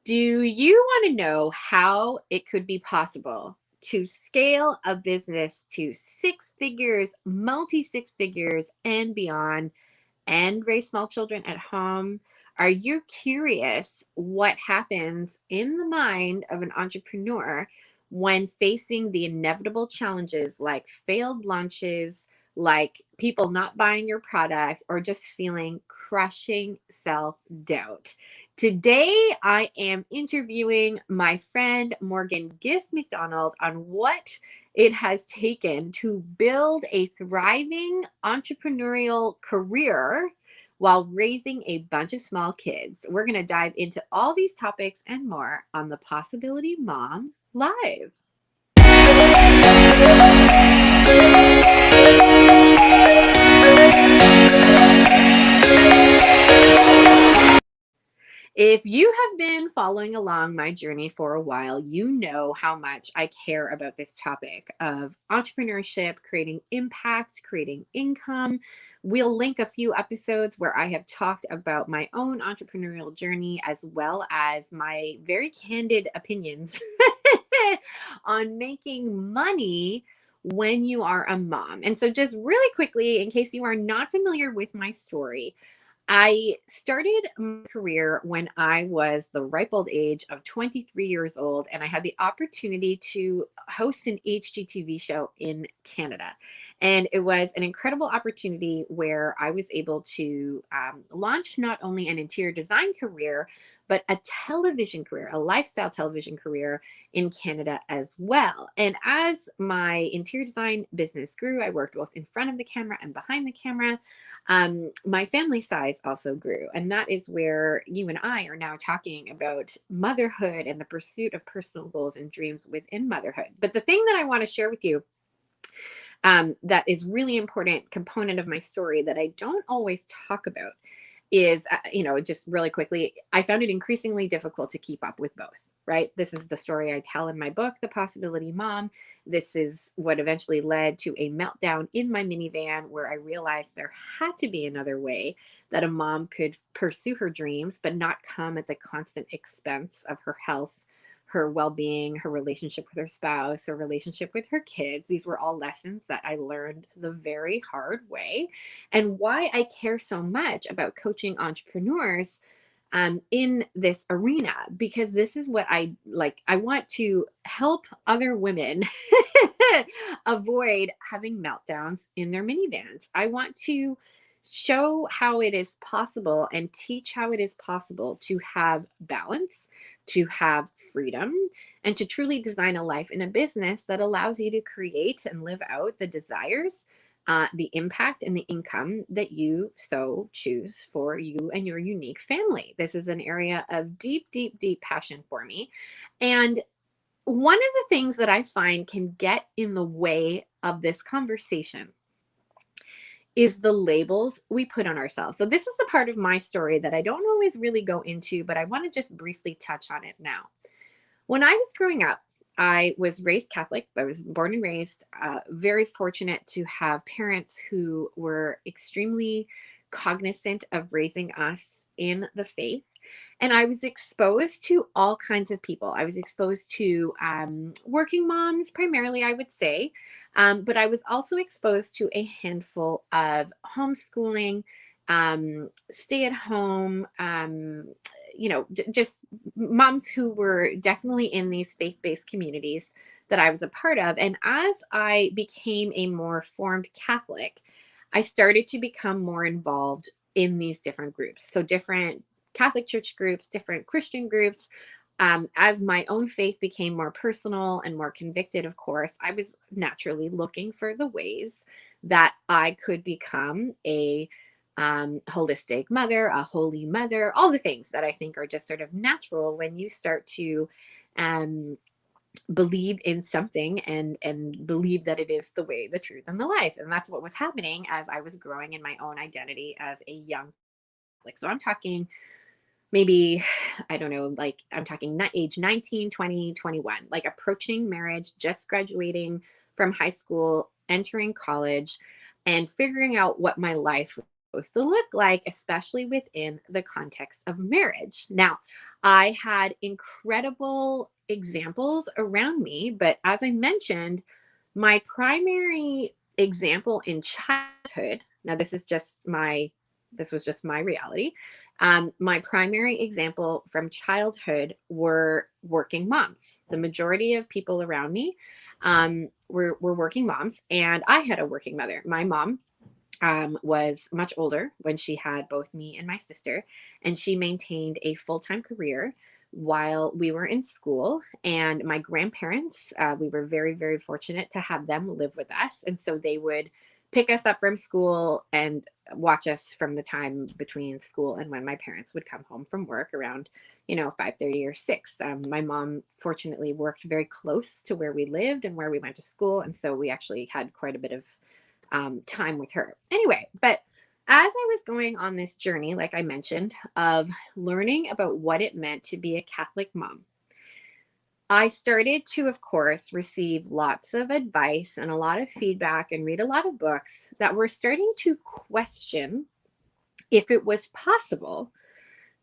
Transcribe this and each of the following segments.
Do you want to know how it could be possible to scale a business to six figures, multi six figures, and beyond, and raise small children at home? Are you curious what happens in the mind of an entrepreneur when facing the inevitable challenges like failed launches, like people not buying your product, or just feeling crushing self doubt? Today, I am interviewing my friend Morgan Gist MacDonald on what it has taken to build a thriving entrepreneurial career while raising a bunch of small kids. We're going to dive into all these topics and more on the Possibility Mom Live. If you have been following along my journey for a while, you know how much I care about this topic of entrepreneurship, creating impact, creating income. We'll link a few episodes where I have talked about my own entrepreneurial journey as well as my very candid opinions on making money when you are a mom. And so, just really quickly, in case you are not familiar with my story, I started my career when I was the ripe old age of 23 years old, and I had the opportunity to host an HGTV show in Canada. And it was an incredible opportunity where I was able to launch not only an interior design career, but a television career, a lifestyle television career in Canada as well. And as my interior design business grew, I worked both in front of the camera and behind the camera. My family size also grew. And that is where you and I are now talking about motherhood and the pursuit of personal goals and dreams within motherhood. But the thing that I want to share with you that is really important component of my story that I don't always talk about is, just really quickly, I found it increasingly difficult to keep up with both, right? This is the story I tell in my book, The Possibility Mom. This is what eventually led to a meltdown in my minivan where I realized there had to be another way that a mom could pursue her dreams, but not come at the constant expense of her health, her well-being, her relationship with her spouse, her relationship with her kids. These were all lessons that I learned the very hard way, and why I care so much about coaching entrepreneurs in this arena, because this is what I like. I want to help other women avoid having meltdowns in their minivans. I want to show how it is possible and teach how it is possible to have balance, to have freedom, and to truly design a life in a business that allows you to create and live out the desires, the impact, and the income that you so choose for you and your unique family. This is an area of deep, deep, deep passion for me. And one of the things that I find can get in the way of this conversation is the labels we put on ourselves. So, this is the part of my story that I don't always really go into, but I want to just briefly touch on it now. When I was growing up, I was raised Catholic. I was born and raised very fortunate to have parents who were extremely cognizant of raising us in the faith. And I was exposed to all kinds of people. I was exposed to working moms, primarily, I would say. But I was also exposed to a handful of homeschooling, stay at home, just moms who were definitely in these faith-based communities that I was a part of. And as I became a more formed Catholic, I started to become more involved in these different groups. So, different Catholic church groups, different Christian groups. As my own faith became more personal and more convicted, of course, I was naturally looking for the ways that I could become a holistic mother, a holy mother, all the things that I think are just sort of natural when you start to um, believe in something and believe that it is the way, the truth, and the life. And that's what was happening as I was growing in my own identity as a young Catholic. So I'm talking maybe, I don't know, like I'm talking age 19, 20, 21, like approaching marriage, just graduating from high school, entering college, and figuring out what my life was supposed to look like, especially within the context of marriage. Now, I had incredible examples around me, but as I mentioned, my primary example in childhood, now this was just my reality. My primary example from childhood were working moms. The majority of people around me were working moms, and I had a working mother. My mom was much older when she had both me and my sister, and she maintained a full time career while we were in school. And my grandparents, we were very, very fortunate to have them live with us. And so they would pick us up from school and watch us from the time between school and when my parents would come home from work around 5:30 or 6. My mom fortunately worked very close to where we lived and where we went to school, and so we actually had quite a bit of time with her. Anyway, but as I was going on this journey, like I mentioned, of learning about what it meant to be a Catholic mom, I started to, of course, receive lots of advice and a lot of feedback and read a lot of books that were starting to question if it was possible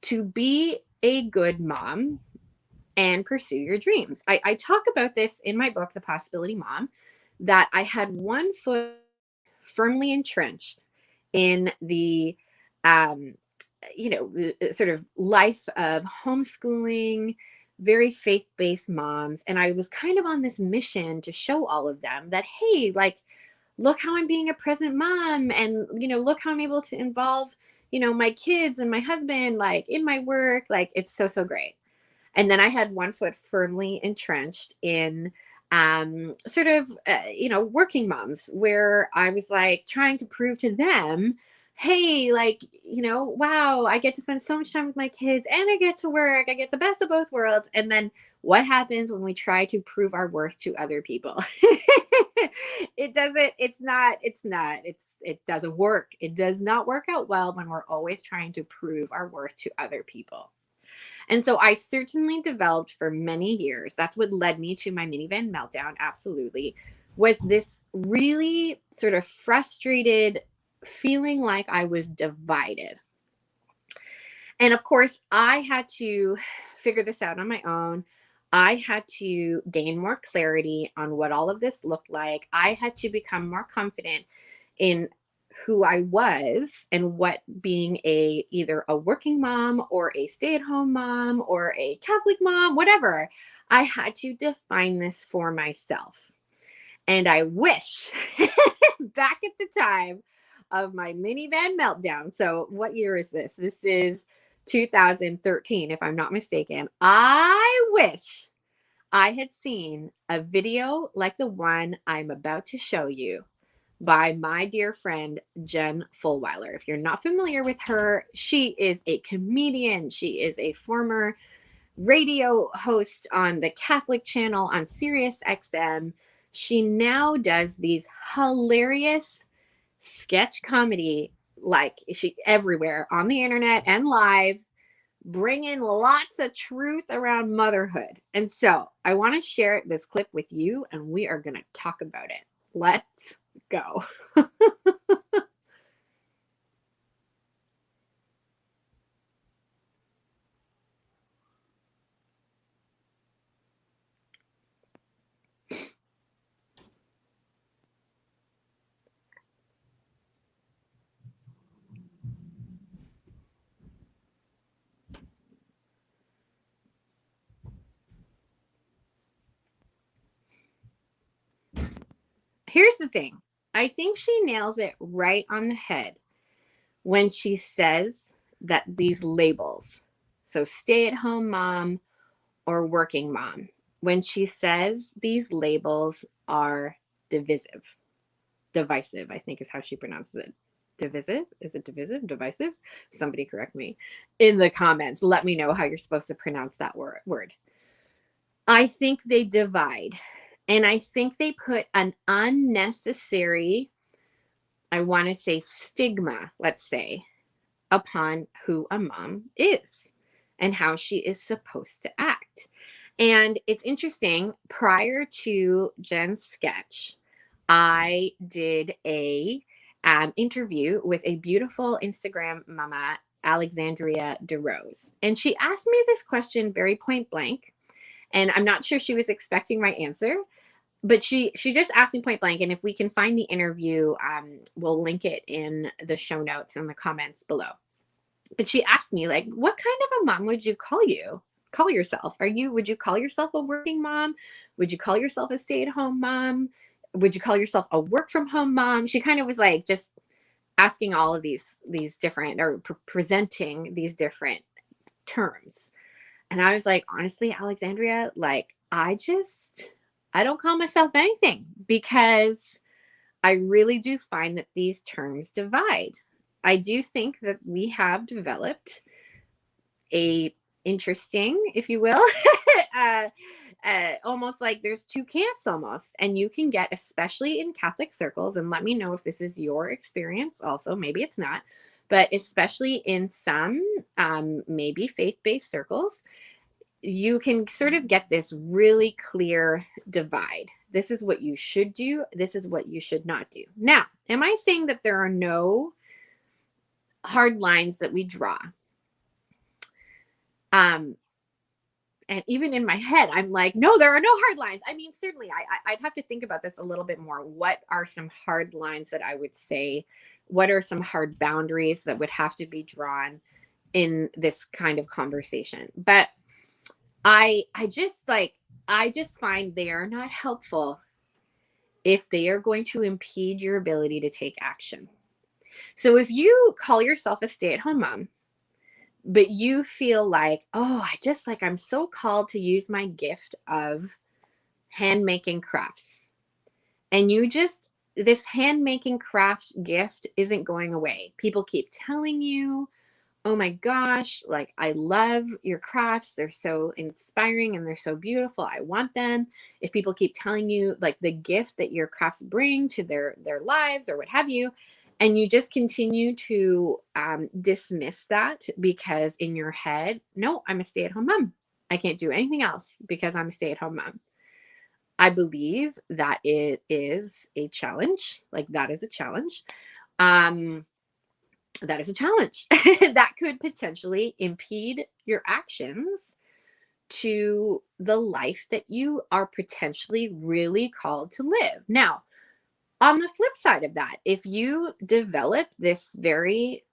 to be a good mom and pursue your dreams. I talk about this in my book, The Possibility Mom, that I had one foot firmly entrenched in the the sort of life of homeschooling, very faith-based moms, and I was kind of on this mission to show all of them that, hey, like, look how I'm being a present mom, and look how I'm able to involve my kids and my husband like in my work. Like, it's so great. And then I had one foot firmly entrenched in sort of, working moms, where I was like trying to prove to them, hey, like, wow, I get to spend so much time with my kids and I get to work. I get the best of both worlds. And then what happens when we try to prove our worth to other people? It doesn't work. It does not work out well when we're always trying to prove our worth to other people. And so I certainly developed for many years. That's what led me to my minivan meltdown. Absolutely. Was this really sort of frustrated feeling like I was divided. And of course, I had to figure this out on my own. I had to gain more clarity on what all of this looked like. I had to become more confident in who I was and what being either a working mom or a stay-at-home mom or a Catholic mom, whatever. I had to define this for myself. And I wish back at the time of my minivan meltdown. So what year is this? This is 2013, if I'm not mistaken. I wish I had seen a video like the one I'm about to show you by my dear friend, Jen Fulweiler. If you're not familiar with her, she is a comedian. She is a former radio host on the Catholic channel on Sirius XM. She now does these hilarious sketch comedy, like she everywhere on the internet and live, bringing lots of truth around motherhood. And so I want to share this clip with you, and we are going to talk about it. Let's go. Here's the thing. I think she nails it right on the head when she says that these labels, so stay at home mom or working mom, when she says these labels are divisive, I think is how she pronounces it. Divisive? Is it divisive? Divisive? Somebody correct me in the comments. Let me know how you're supposed to pronounce that word. I think they divide. And I think they put an unnecessary, I want to say, stigma, let's say, upon who a mom is and how she is supposed to act. And it's interesting, prior to Jen's sketch, I did a interview with a beautiful Instagram mama Alexandria DeRose. And she asked me this question very point blank. And I'm not sure she was expecting my answer, but she just asked me point blank. And if we can find the interview, we'll link it in the show notes and the comments below. But she asked me, like, what kind of a mom would you call yourself? Would you call yourself a working mom? Would you call yourself a stay-at-home mom? Would you call yourself a work from home mom? She kind of was like just asking all of these different, or presenting these different terms. And I was like, honestly, Alexandria, like, I don't call myself anything, because I really do find that these terms divide. I do think that we have developed a interesting, if you will, almost like there's two camps almost. And you can get, especially in Catholic circles, and let me know if this is your experience also, maybe it's not, but especially in some maybe faith-based circles, you can sort of get this really clear divide. This is what you should do. This is what you should not do. Now, am I saying that there are no hard lines that we draw? And even in my head, I'm like, no, there are no hard lines. I mean, certainly I'd have to think about this a little bit more. What are some hard lines that I would say? What are some hard boundaries that would have to be drawn in this kind of conversation? But I just find they are not helpful if they are going to impede your ability to take action. So if you call yourself a stay-at-home mom, but you feel like, oh, I'm so called to use my gift of handmaking crafts. And this handmaking craft gift isn't going away. People keep telling you, oh my gosh, like, I love your crafts. They're so inspiring and they're so beautiful. I want them. If people keep telling you, like, the gift that your crafts bring to their lives or what have you, and you just continue to dismiss that because in your head, no, I'm a stay-at-home mom. I can't do anything else because I'm a stay-at-home mom. I believe that it is a challenge. Like, that is a challenge. That is a challenge that could potentially impede your actions to the life that you are potentially really called to live. Now, on the flip side of that, if you develop this very,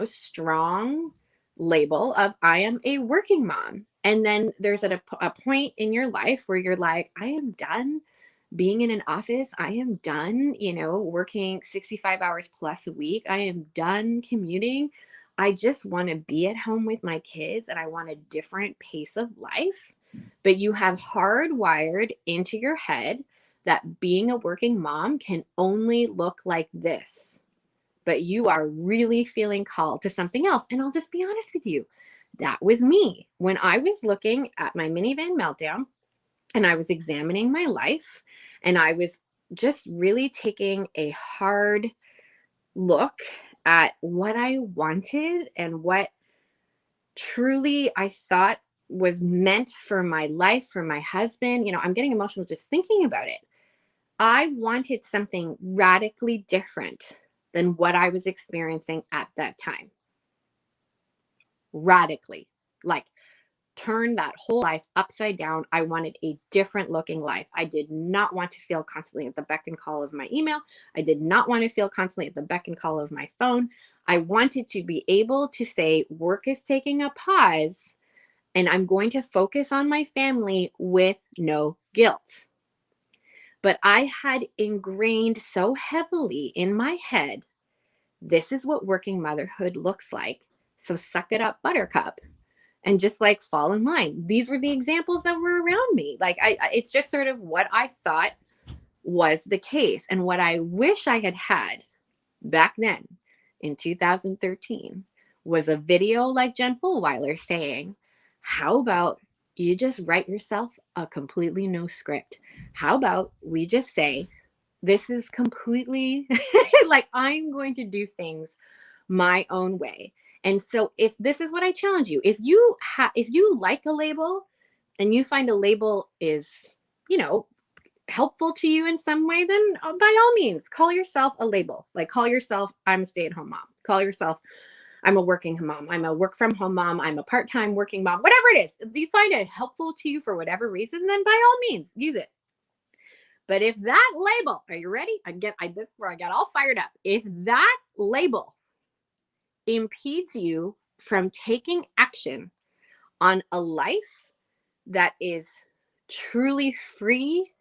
strong label of I am a working mom, and then there's a point in your life where you're like, I am done being in an office. I am done, working 65 hours plus a week. I am done commuting. I just want to be at home with my kids and I want a different pace of life. But you have hardwired into your head that being a working mom can only look like this, but you are really feeling called to something else. And I'll just be honest with you. That was me when I was looking at my minivan meltdown and I was examining my life and I was just really taking a hard look at what I wanted and what truly I thought was meant for my life, for my husband. I'm getting emotional just thinking about it. I wanted something radically different than what I was experiencing at that time. Radically. Like, turn that whole life upside down. I wanted a different looking life. I did not want to feel constantly at the beck and call of my email. I did not want to feel constantly at the beck and call of my phone. I wanted to be able to say, work is taking a pause and I'm going to focus on my family with no guilt. But I had ingrained so heavily in my head, this is what working motherhood looks like. So suck it up, buttercup. And just like fall in line. These were the examples that were around me. Like it's just sort of what I thought was the case. And what I wish I had had back then in 2013 was a video like Jen Fulwiler saying, how about you just write yourself a completely no script? How about we just say, this is completely like, I'm going to do things my own way. And so if this is what I challenge you, if you like a label and you find a label is, helpful to you in some way, then by all means, call yourself a label. Like, call yourself, I'm a stay-at-home mom. Call yourself, I'm a working mom. I'm a work from home mom. I'm a part-time working mom, whatever it is. If you find it helpful to you for whatever reason, then by all means use it. But if that label, are you ready? This is where I got all fired up. If that label impedes you from taking action on a life that is truly free,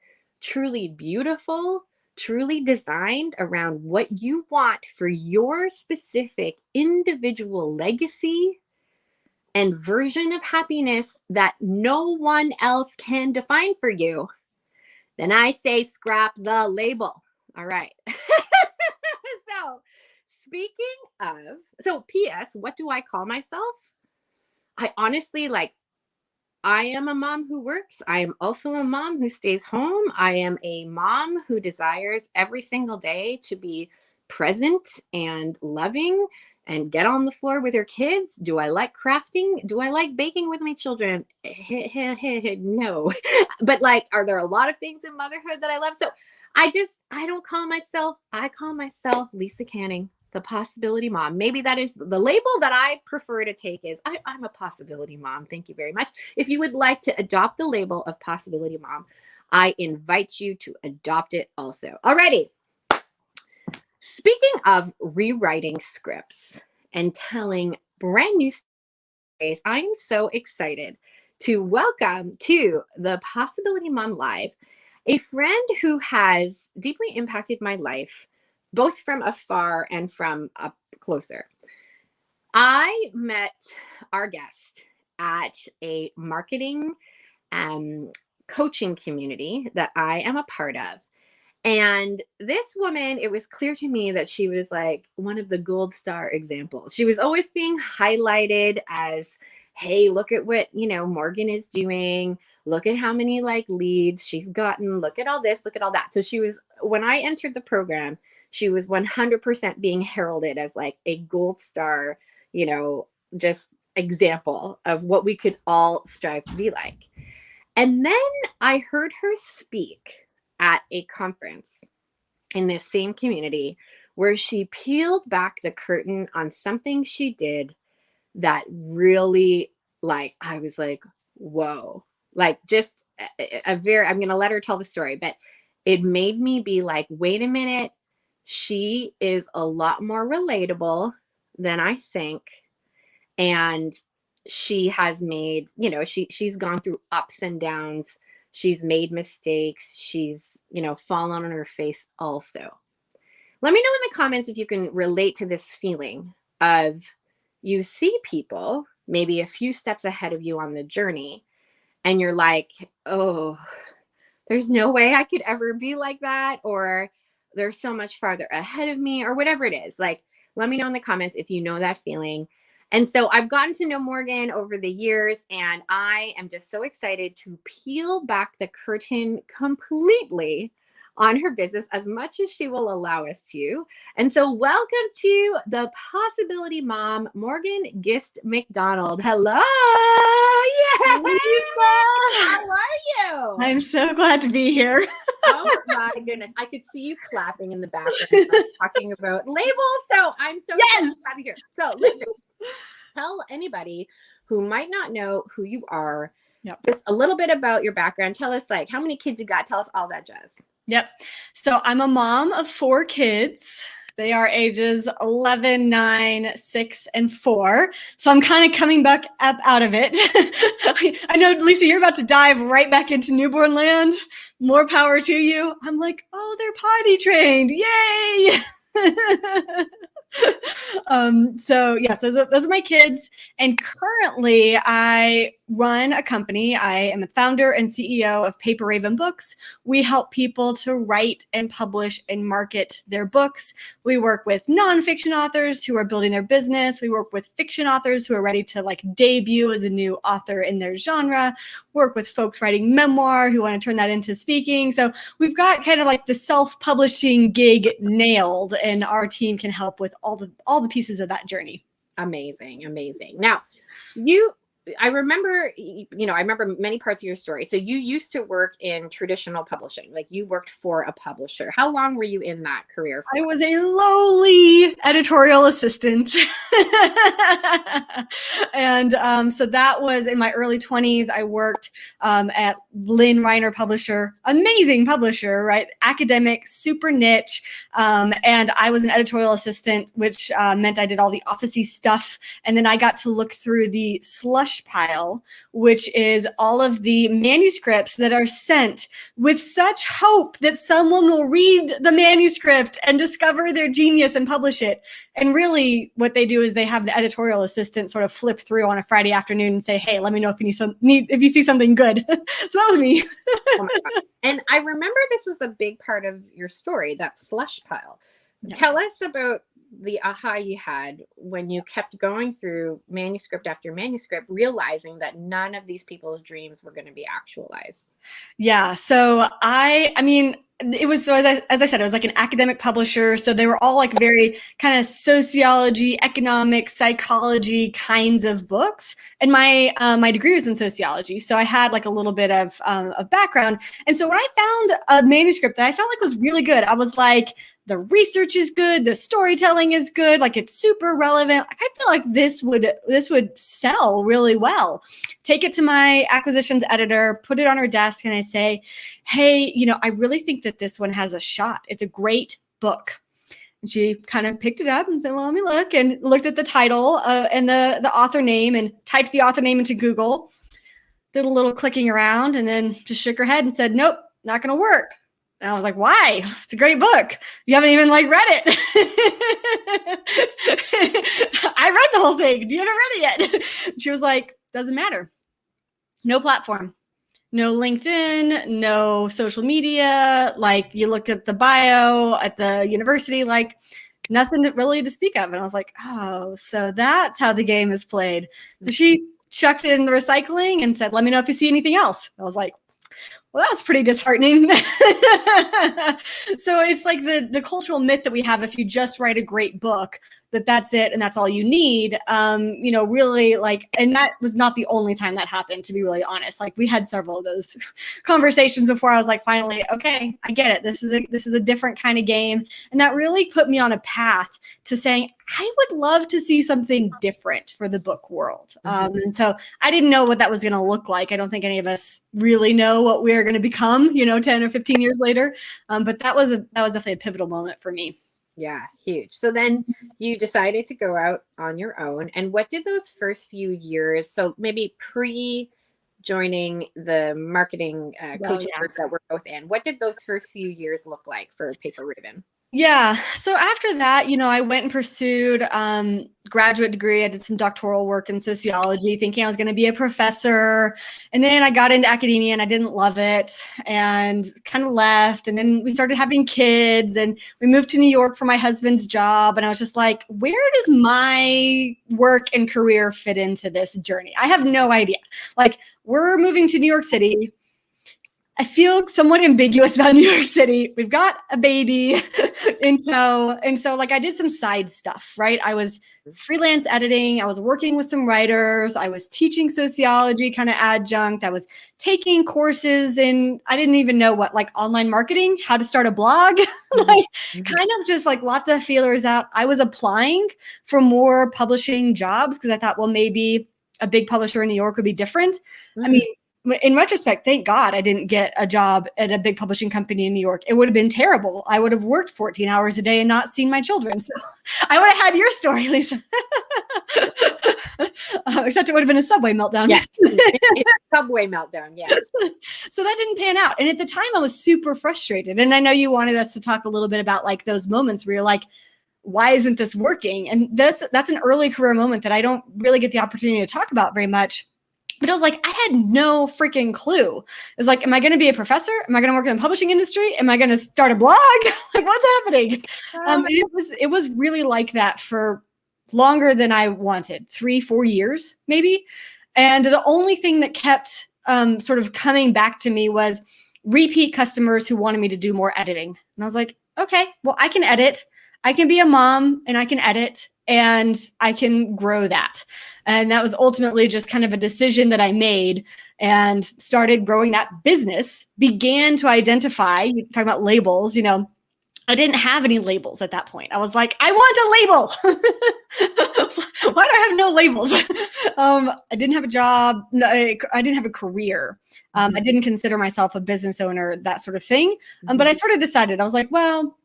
truly beautiful, truly designed around what you want for your specific individual legacy and version of happiness that no one else can define for you, then I say scrap the label. All right. So, speaking of, P.S., what do I call myself? I honestly I am a mom who works. I am also a mom who stays home. I am a mom who desires every single day to be present and loving and get on the floor with her kids. Do I like crafting? Do I like baking with my children? No. But are there a lot of things in motherhood that I love? So I call myself Lisa Canning, the possibility mom. Maybe that is the label that I prefer to take is I'm a possibility mom. Thank you very much. If you would like to adopt the label of possibility mom, I invite you to adopt it also. Alrighty. Speaking of rewriting scripts and telling brand new stories, I am so excited to welcome to the Possibility Mom Live a friend who has deeply impacted my life, both from afar and from up closer. I met our guest at a marketing coaching community that I am a part of. And this woman, it was clear to me that she was one of the gold star examples. She was always being highlighted as, hey, look at what, Morgan is doing. Look at how many leads she's gotten. Look at all this, look at all that. So when I entered the program, she was 100% being heralded as a gold star, just example of what we could all strive to be like. And then I heard her speak at a conference in this same community where she peeled back the curtain on something she did that really I was whoa, just I'm going to let her tell the story, but it made me be wait a minute, she is a lot more relatable than I think. And she has made, she's gone through ups and downs. She's made mistakes. She's, fallen on her face also. Let me know in the comments if you can relate to this feeling of you see people maybe a few steps ahead of you on the journey and you're oh, there's no way I could ever be like that, or they're so much farther ahead of me, or whatever it is. Let me know in the comments if you know that feeling. And so I've gotten to know Morgan over the years, and I am just so excited to peel back the curtain completely on her business as much as she will allow us to. And so welcome to the Possibility Mom, Morgan Gist MacDonald. Hello. Yeah. Lisa. How are you? I'm so glad to be here. Oh my goodness. I could see you clapping in the background talking about labels. So I'm so excited to have you here. So listen, tell anybody who might not know who you are, just a little bit about your background. Tell us how many kids you got. Tell us all that, Jess. Yep. So I'm a mom of 4 kids. They are ages 11, 9, 6, and 4. So I'm kind of coming back up out of it. I know, Lisa, you're about to dive right back into newborn land. More power to you. I'm oh, they're potty trained. Yay! So those are my kids. And currently I run a company. I am the founder and CEO of Paper Raven Books. We help people to write and publish and market their books. We work with nonfiction authors who are building their business. We work with fiction authors who are ready to debut as a new author in their genre. Work with folks writing memoir who want to turn that into speaking. So we've got kind of the self-publishing gig nailed, and our team can help with all the pieces of that journey. Amazing. Now, you I remember, I remember many parts of your story. So you used to work in traditional publishing, like you worked for a publisher. How long were you in that career I for? was a lowly editorial assistant. And so that was in my early 20s. I worked at Lynn Reiner Publisher, amazing publisher, right? Academic, super niche. And I was an editorial assistant, which meant I did all the officey stuff. And then I got to look through the slush pile, which is all of the manuscripts that are sent with such hope that someone will read the manuscript and discover their genius and publish it. And really what they do is they have an editorial assistant sort of flip through on a Friday afternoon and say, hey, let me know if you see something good. So that was me. Oh my God. And I remember this was a big part of your story, that slush pile. Yeah. Tell us about the aha you had when you kept going through manuscript after manuscript, realizing that none of these people's dreams were going to be actualized. Yeah. So I mean, it was, so as I said, it was like an academic publisher. So they were all like very kind of sociology, economics, psychology kinds of books. And my degree was in sociology. So I had like a little bit of background. And so when I found a manuscript that I felt like was really good, I was like, the research is good, the storytelling is good, like it's super relevant. Like, I feel like this would sell really well. Take it to my acquisitions editor, put it on her desk, and I say, hey, I really think that this one has a shot. It's a great book. And she kind of picked it up and said, well, let me look, and looked at the title and the author name and typed the author name into Google, did a little clicking around, and then just shook her head and said, nope, not going to work. And I was like, why? It's a great book. You haven't even read it. I read the whole thing. You haven't read it yet. She was like, doesn't matter. No platform, no LinkedIn, no social media. Like, you look at the bio at the university, like nothing really to speak of. And I was like, oh, so that's how the game is played. So she chucked it in the recycling and said, let me know if you see anything else. I was like, well, that was pretty disheartening. So it's like the cultural myth that we have, if you just write a great book, that's it and that's all you need. Really, like, and that was not the only time that happened, to be really honest. Like, we had several of those conversations before I was like, finally, okay, I get it. This is a different kind of game. And that really put me on a path to saying, I would love to see something different for the book world. And so I didn't know what that was going to look like. I don't think any of us really know what we're going to become, 10 or 15 years later. But that was definitely a pivotal moment for me. Yeah, huge. So then you decided to go out on your own. And what did those first few years, so maybe pre-joining the marketing coaching group that we're both in, what did those first few years look like for Paper Raven? Yeah. So after that, I went and pursued graduate degree. I did some doctoral work in sociology, thinking I was going to be a professor. And then I got into academia and I didn't love it and kind of left. And then we started having kids and we moved to New York for my husband's job. And I was just like, where does my work and career fit into this journey? I have no idea. Like, we're moving to New York City. I feel somewhat ambiguous about New York City. We've got a baby in tow. And so I did some side stuff, right? I was freelance editing. I was working with some writers. I was teaching sociology, kind of adjunct. I was taking courses in, I didn't even know what, online marketing, how to start a blog, kind of just lots of feelers out. I was applying for more publishing jobs because I thought, well, maybe a big publisher in New York would be different. I mean, in retrospect, thank God I didn't get a job at a big publishing company in New York. It would have been terrible. I would have worked 14 hours a day and not seen my children. So I would have had your story, Lisa. Except it would have been a subway meltdown. Yeah, it's a subway meltdown, yes. So that didn't pan out. And at the time, I was super frustrated. And I know you wanted us to talk a little bit about those moments where you're like, why isn't this working? And that's an early career moment that I don't really get the opportunity to talk about very much. But I was like, I had no freaking clue. It's like, am I going to be a professor? Am I going to work in the publishing industry? Am I going to start a blog? What's happening? It was really like that for longer than I wanted, 3-4 years, maybe. And the only thing that kept sort of coming back to me was repeat customers who wanted me to do more editing. And I was like, okay, well, I can edit. I can be a mom and I can edit. and I can grow that. And that was ultimately just kind of a decision that I made and started growing that business, began to identify, you talk about labels, you know, I didn't have any labels at that point. I was like, I want a label. Why do I have no labels? I didn't have a job. No, I didn't have a career. I didn't consider myself a business owner, that sort of thing. But I sort of decided, I was like, well,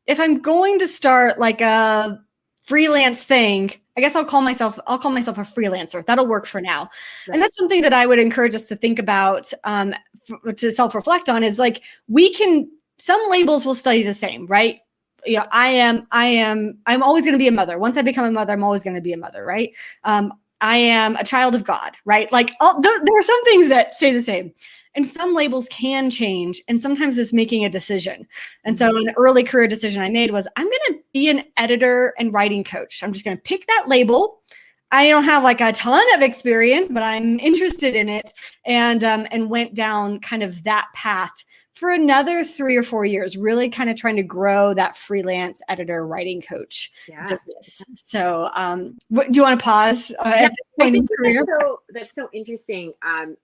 if I'm going to start like a freelance thing, I guess I'll call myself a freelancer. That'll work for now. Right. And that's something that I would encourage us to think about, to self-reflect on, is like, some labels will stay the same, right? You know, I'm always going to be a mother. Once I become a mother, I'm always going to be a mother, right? I am a child of God, right? Like there are some things that stay the same, and some labels can change. And sometimes it's making a decision. And so an early career decision I made was, I'm going to be an editor and writing coach. I'm just going to pick that label. I don't have like a ton of experience, but I'm interested in it, and went down kind of that path for another 3 or 4 years, really kind of trying to grow that freelance editor writing coach business. So do you want to pause? I think that's so interesting.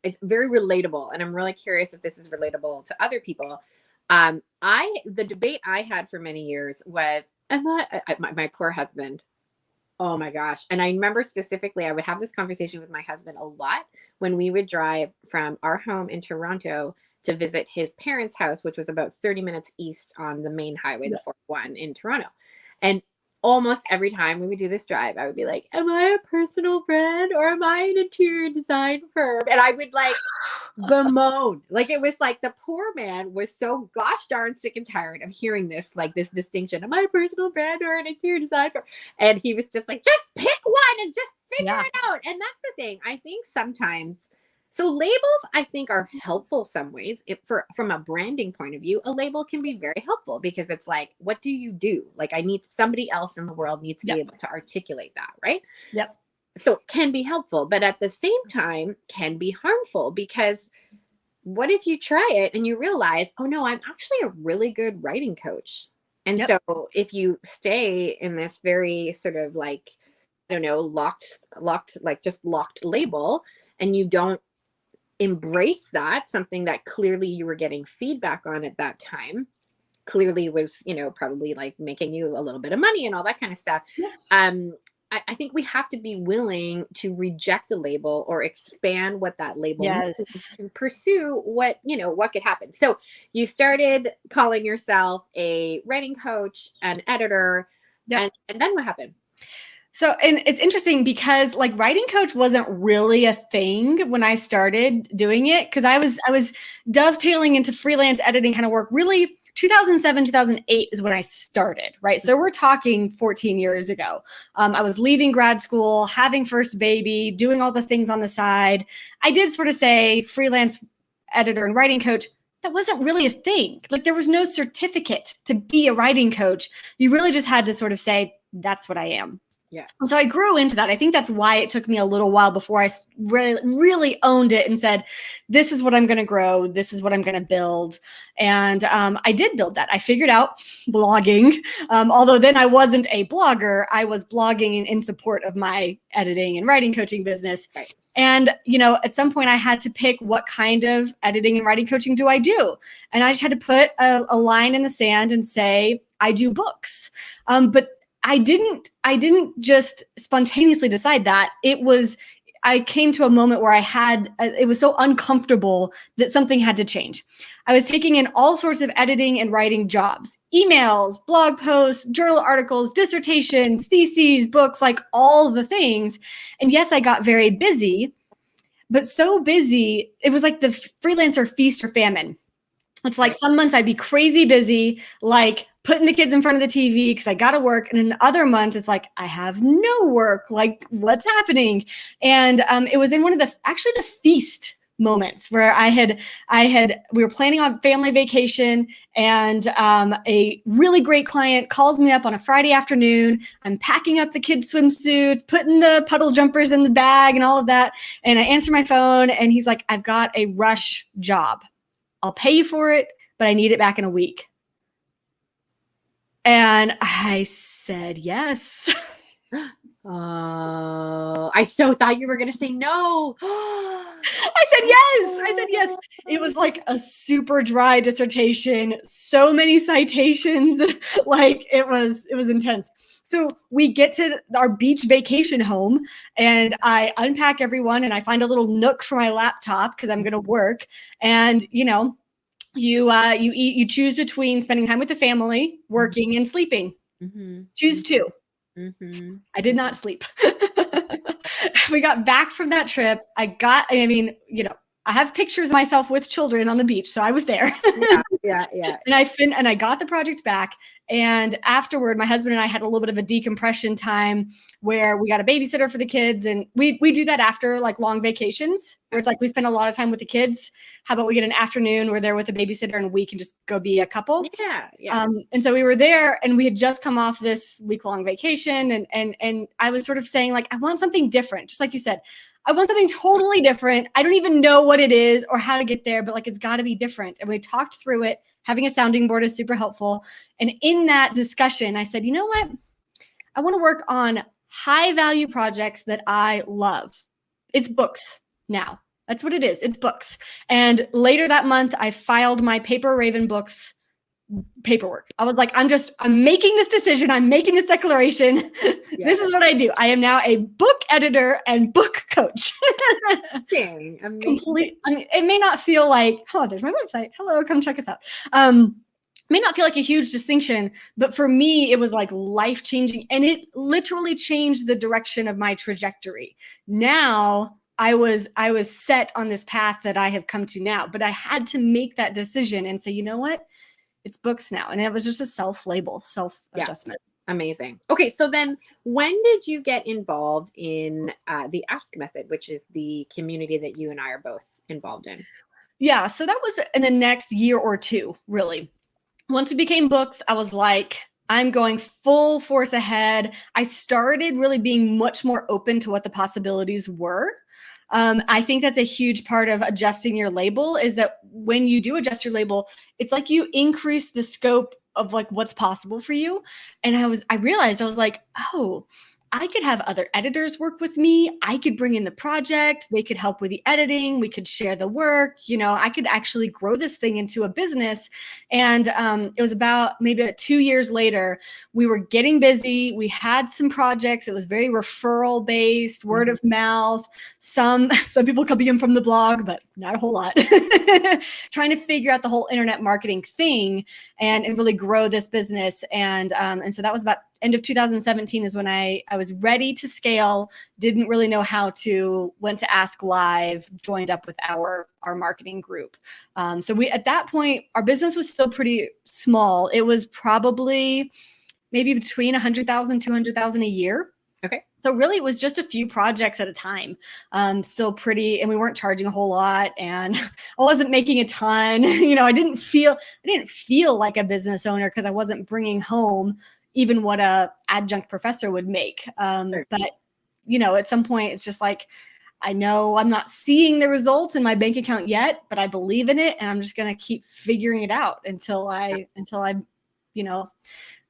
It's very relatable, and I'm really curious if this is relatable to other people. The debate I had for many years was, my poor husband. Oh my gosh. And I remember specifically, I would have this conversation with my husband a lot when we would drive from our home in Toronto to visit his parents' house, which was about 30 minutes east on the main highway, the 401 in Toronto. And almost every time we would do this drive, I would be like, am I a personal brand or am I an interior design firm? And I would like bemoan. Like, it was like the poor man was so gosh darn sick and tired of hearing this, like this distinction. Am I a personal brand or an interior design firm? And he was just like, just pick one and just figure it out. And that's the thing. I think sometimes, so labels, I think, are helpful some ways. From a branding point of view, a label can be very helpful because it's like, what do you do? Like, somebody else in the world needs to be able to articulate that, right? Yep. So it can be helpful, but at the same time can be harmful, because what if you try it and you realize, oh no, I'm actually a really good writing coach. And so if you stay in this very sort of like, I don't know, locked label, and you don't embrace that, something that clearly you were getting feedback on at that time, clearly was, probably like making you a little bit of money and all that kind of stuff. I think we have to be willing to reject a label or expand what that label means, and pursue what could happen. So you started calling yourself a writing coach, an editor, and then what happened? So, and it's interesting because like writing coach wasn't really a thing when I started doing it, because I was dovetailing into freelance editing kind of work. Really, 2007, 2008 is when I started, right? So we're talking 14 years ago. I was leaving grad school, having first baby, doing all the things on the side. I did sort of say freelance editor and writing coach. That wasn't really a thing. Like, there was no certificate to be a writing coach. You really just had to sort of say, that's what I am. Yeah. So I grew into that. I think that's why it took me a little while before I really owned it and said, this is what I'm going to grow. This is what I'm going to build. And I did build that. I figured out blogging. Although then I wasn't a blogger, I was blogging in support of my editing and writing coaching business. Right. And, at some point I had to pick, what kind of editing and writing coaching do I do? And I just had to put a line in the sand and say, I do books. But I didn't just spontaneously decide that. I came to a moment where it was so uncomfortable that something had to change. I was taking in all sorts of editing and writing jobs, emails, blog posts, journal articles, dissertations, theses, books, like all the things. And yes, I got very busy, but so busy, it was like the freelancer feast or famine. It's like some months I'd be crazy busy, like putting the kids in front of the TV because I got to work. And in other months, it's like, I have no work. Like, what's happening? And it was in one of the feast moments where we were planning on family vacation, and a really great client calls me up on a Friday afternoon. I'm packing up the kids' swimsuits, putting the puddle jumpers in the bag and all of that. And I answer my phone and he's like, I've got a rush job. I'll pay you for it, but I need it back in a week. And I said, yes. Oh, I so thought you were going to say no. I said yes. I said yes. It was like a super dry dissertation, so many citations, like it was intense. So we get to our beach vacation home and I unpack everyone and I find a little nook for my laptop because I'm going to work. And you choose between spending time with the family, working, and sleeping. Mm-hmm. Choose two. Mm-hmm. I did not sleep. We got back from that trip. I have pictures of myself with children on the beach, so I was there. Yeah. And I got the project back. And afterward, my husband and I had a little bit of a decompression time where we got a babysitter for the kids. And we do that after like long vacations where it's like we spend a lot of time with the kids. How about we get an afternoon where they're with a babysitter and we can just go be a couple? Yeah. And so we were there and we had just come off this week-long vacation. And I was sort of saying, like, I want something different. Just like you said, I want something totally different. I don't even know what it is or how to get there, but like, it's got to be different. And we talked through it. Having a sounding board is super helpful. And in that discussion, I said, you know what? I want to work on high value projects that I love. It's books now. That's what it is. It's books. And later that month, I filed my Paper Raven books paperwork. I was like, I'm making this decision. I'm making this declaration. Yeah. This is what I do. I am now a book editor and book coach. Amazing. It may not feel like, oh, there's my website. Hello, come check us out. May not feel like a huge distinction, but for me, it was like life-changing. And it literally changed the direction of my trajectory. Now I was set on this path that I have come to now, but I had to make that decision and say, you know what? It's books now. And it was just a self-label, self-adjustment. Yeah. Amazing. Okay. So then when did you get involved in the Ask Method, which is the community that you and I are both involved in? Yeah. So that was in the next year or two, really. Once it became books, I was like, I'm going full force ahead. I started really being much more open to what the possibilities were. I think that's a huge part of adjusting your label is that when you do adjust your label, it's like you increase the scope of like what's possible for you. And I realized I was like, oh, I could have other editors work with me. I could bring in the project. They could help with the editing. We could share the work. I could actually grow this thing into a business. And it was about maybe 2 years later, we were getting busy. We had some projects. It was very referral based, word of mouth. Some people coming in from the blog, but not a whole lot. Trying to figure out the whole internet marketing thing and really grow this business. And so that was about end of 2017 is when I was ready to scale, didn't really know how to, went to Ask Live, joined up with our marketing group. So at that point, our business was still pretty small. It was probably maybe between 100,000, 200,000 a year. Okay. So really it was just a few projects at a time, still pretty, and we weren't charging a whole lot and I wasn't making a ton. I didn't feel like a business owner because I wasn't bringing home even what a adjunct professor would make. Sure. But, at some point it's just like, I know I'm not seeing the results in my bank account yet, but I believe in it. And I'm just going to keep figuring it out until I,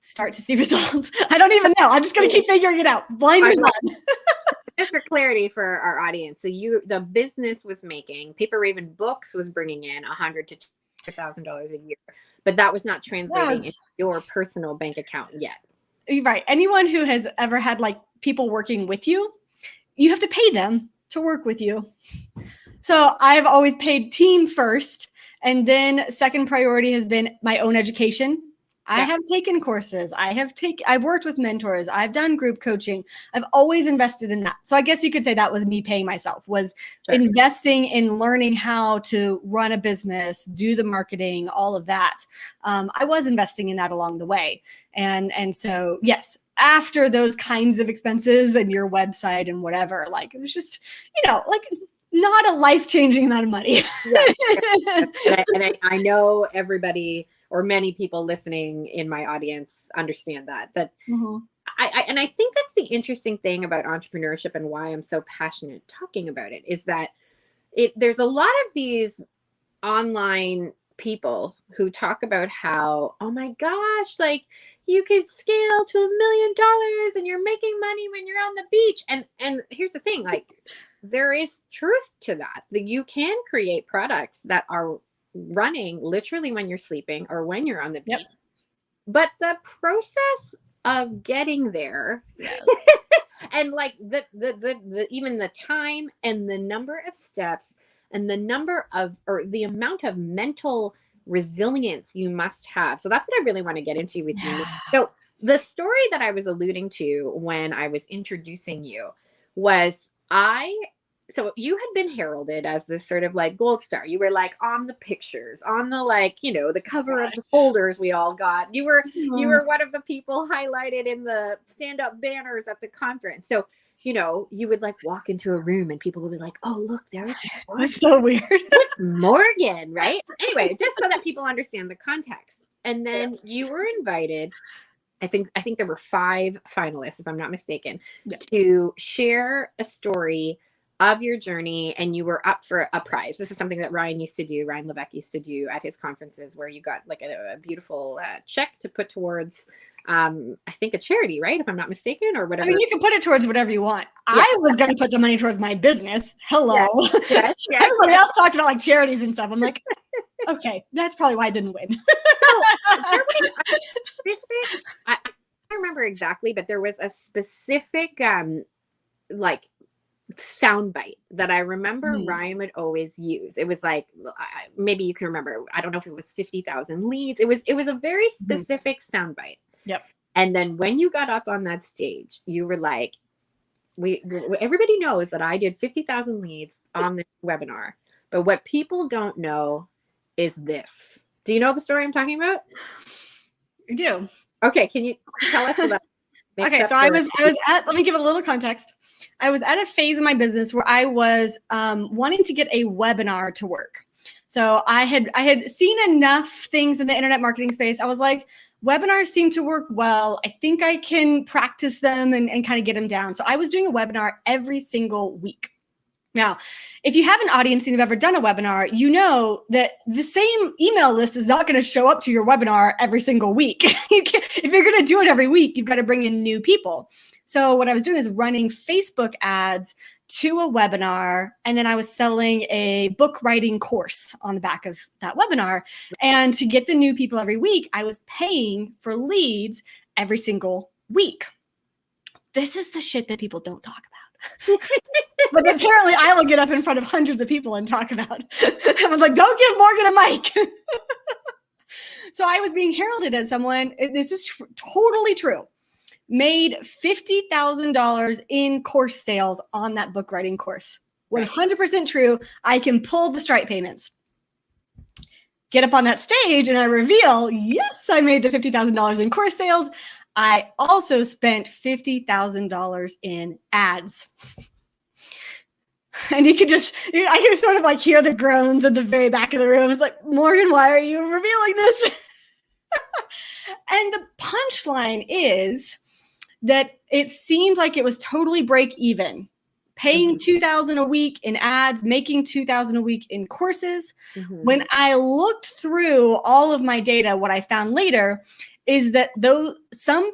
start to see results. I don't even know. I'm just going to keep figuring it out. Blinders on. Just for clarity for our audience. So the business was making, Paper Raven Books was bringing in $100,000 to $2,000 a year, but that was not translating into your personal bank account yet. Right. Anyone who has ever had like people working with you, you have to pay them to work with you. So I've always paid team first. And then second priority has been my own education. I have taken courses. I've worked with mentors. I've done group coaching. I've always invested in that. So I guess you could say that was me paying myself, was investing in learning how to run a business, do the marketing, all of that. I was investing in that along the way. And so, yes, after those kinds of expenses and your website and whatever, like it was just, like not a life-changing amount of money. And I know everybody or many people listening in my audience understand that. I think that's the interesting thing about entrepreneurship and why I'm so passionate talking about it is that there's a lot of these online people who talk about how, oh my gosh, like you could scale to $1 million and you're making money when you're on the beach. And here's the thing, like, there is truth to that you can create products that are running literally when you're sleeping or when you're on the beach. Yep. But the process of getting there, Yes. and like the even the time and the number of steps and the number of, or the amount of mental resilience you must have. So that's what I really want to get into with you. So the story that I was alluding to when I was introducing you was so you had been heralded as this sort of like gold star. You were like on the pictures, on the, like, you know, the cover of the folders we all got. You were one of the people highlighted in the stand-up banners at the conference. So, you know, you would like walk into a room and people would be like, oh, look, there's That's so weird. Morgan, right? Anyway, just so that people understand the context. And then you were invited, I think there were 5 finalists, if I'm not mistaken, to share a story of your journey, and you were up for a prize. This is something that Ryan Levesque used to do at his conferences, where you got like a beautiful check to put towards, I think, a charity, right? If I'm not mistaken, or whatever. I mean, you can put it towards whatever you want. Yeah. I was going to put the money towards my business. Hello. Yes. Everybody else talked about like charities and stuff. I'm like, okay, that's probably why I didn't win. I don't remember exactly, but there was a specific like soundbite that I remember Ryan would always use. It was like, maybe you can remember, I don't know if it was 50,000 leads. It was a very specific soundbite. Yep. And then when you got up on that stage, you were like, everybody knows that I did 50,000 leads on this webinar, but what people don't know is this. Do you know the story I'm talking about? I do. Okay, can you tell us about it? Okay, so I was at, let me give a little context. I was at a phase in my business where I was wanting to get a webinar to work. So I had seen enough things in the internet marketing space. I was like, webinars seem to work well. I think I can practice them and kind of get them down. So I was doing a webinar every single week. Now, if you have an audience and you've ever done a webinar, you know that the same email list is not going to show up to your webinar every single week. If you're going to do it every week, you've got to bring in new people. So what I was doing is running Facebook ads to a webinar, and then I was selling a book writing course on the back of that webinar. And to get the new people every week, I was paying for leads every single week. This is the shit that people don't talk about. But apparently I will get up in front of hundreds of people and talk about it. I was like, don't give Morgan a mic. So I was being heralded as someone, this is totally true, made $50,000 in course sales on that book writing course. 100% true. I can pull the Stripe payments. Get up on that stage and I reveal, yes, I made the $50,000 in course sales. I also spent $50,000 in ads. And I could sort of like hear the groans at the very back of the room. It's like, Morgan, why are you revealing this? And the punchline is that it seemed like it was totally break even. Paying $2,000 a week in ads, making $2,000 a week in courses. When I looked through all of my data, what I found later is that some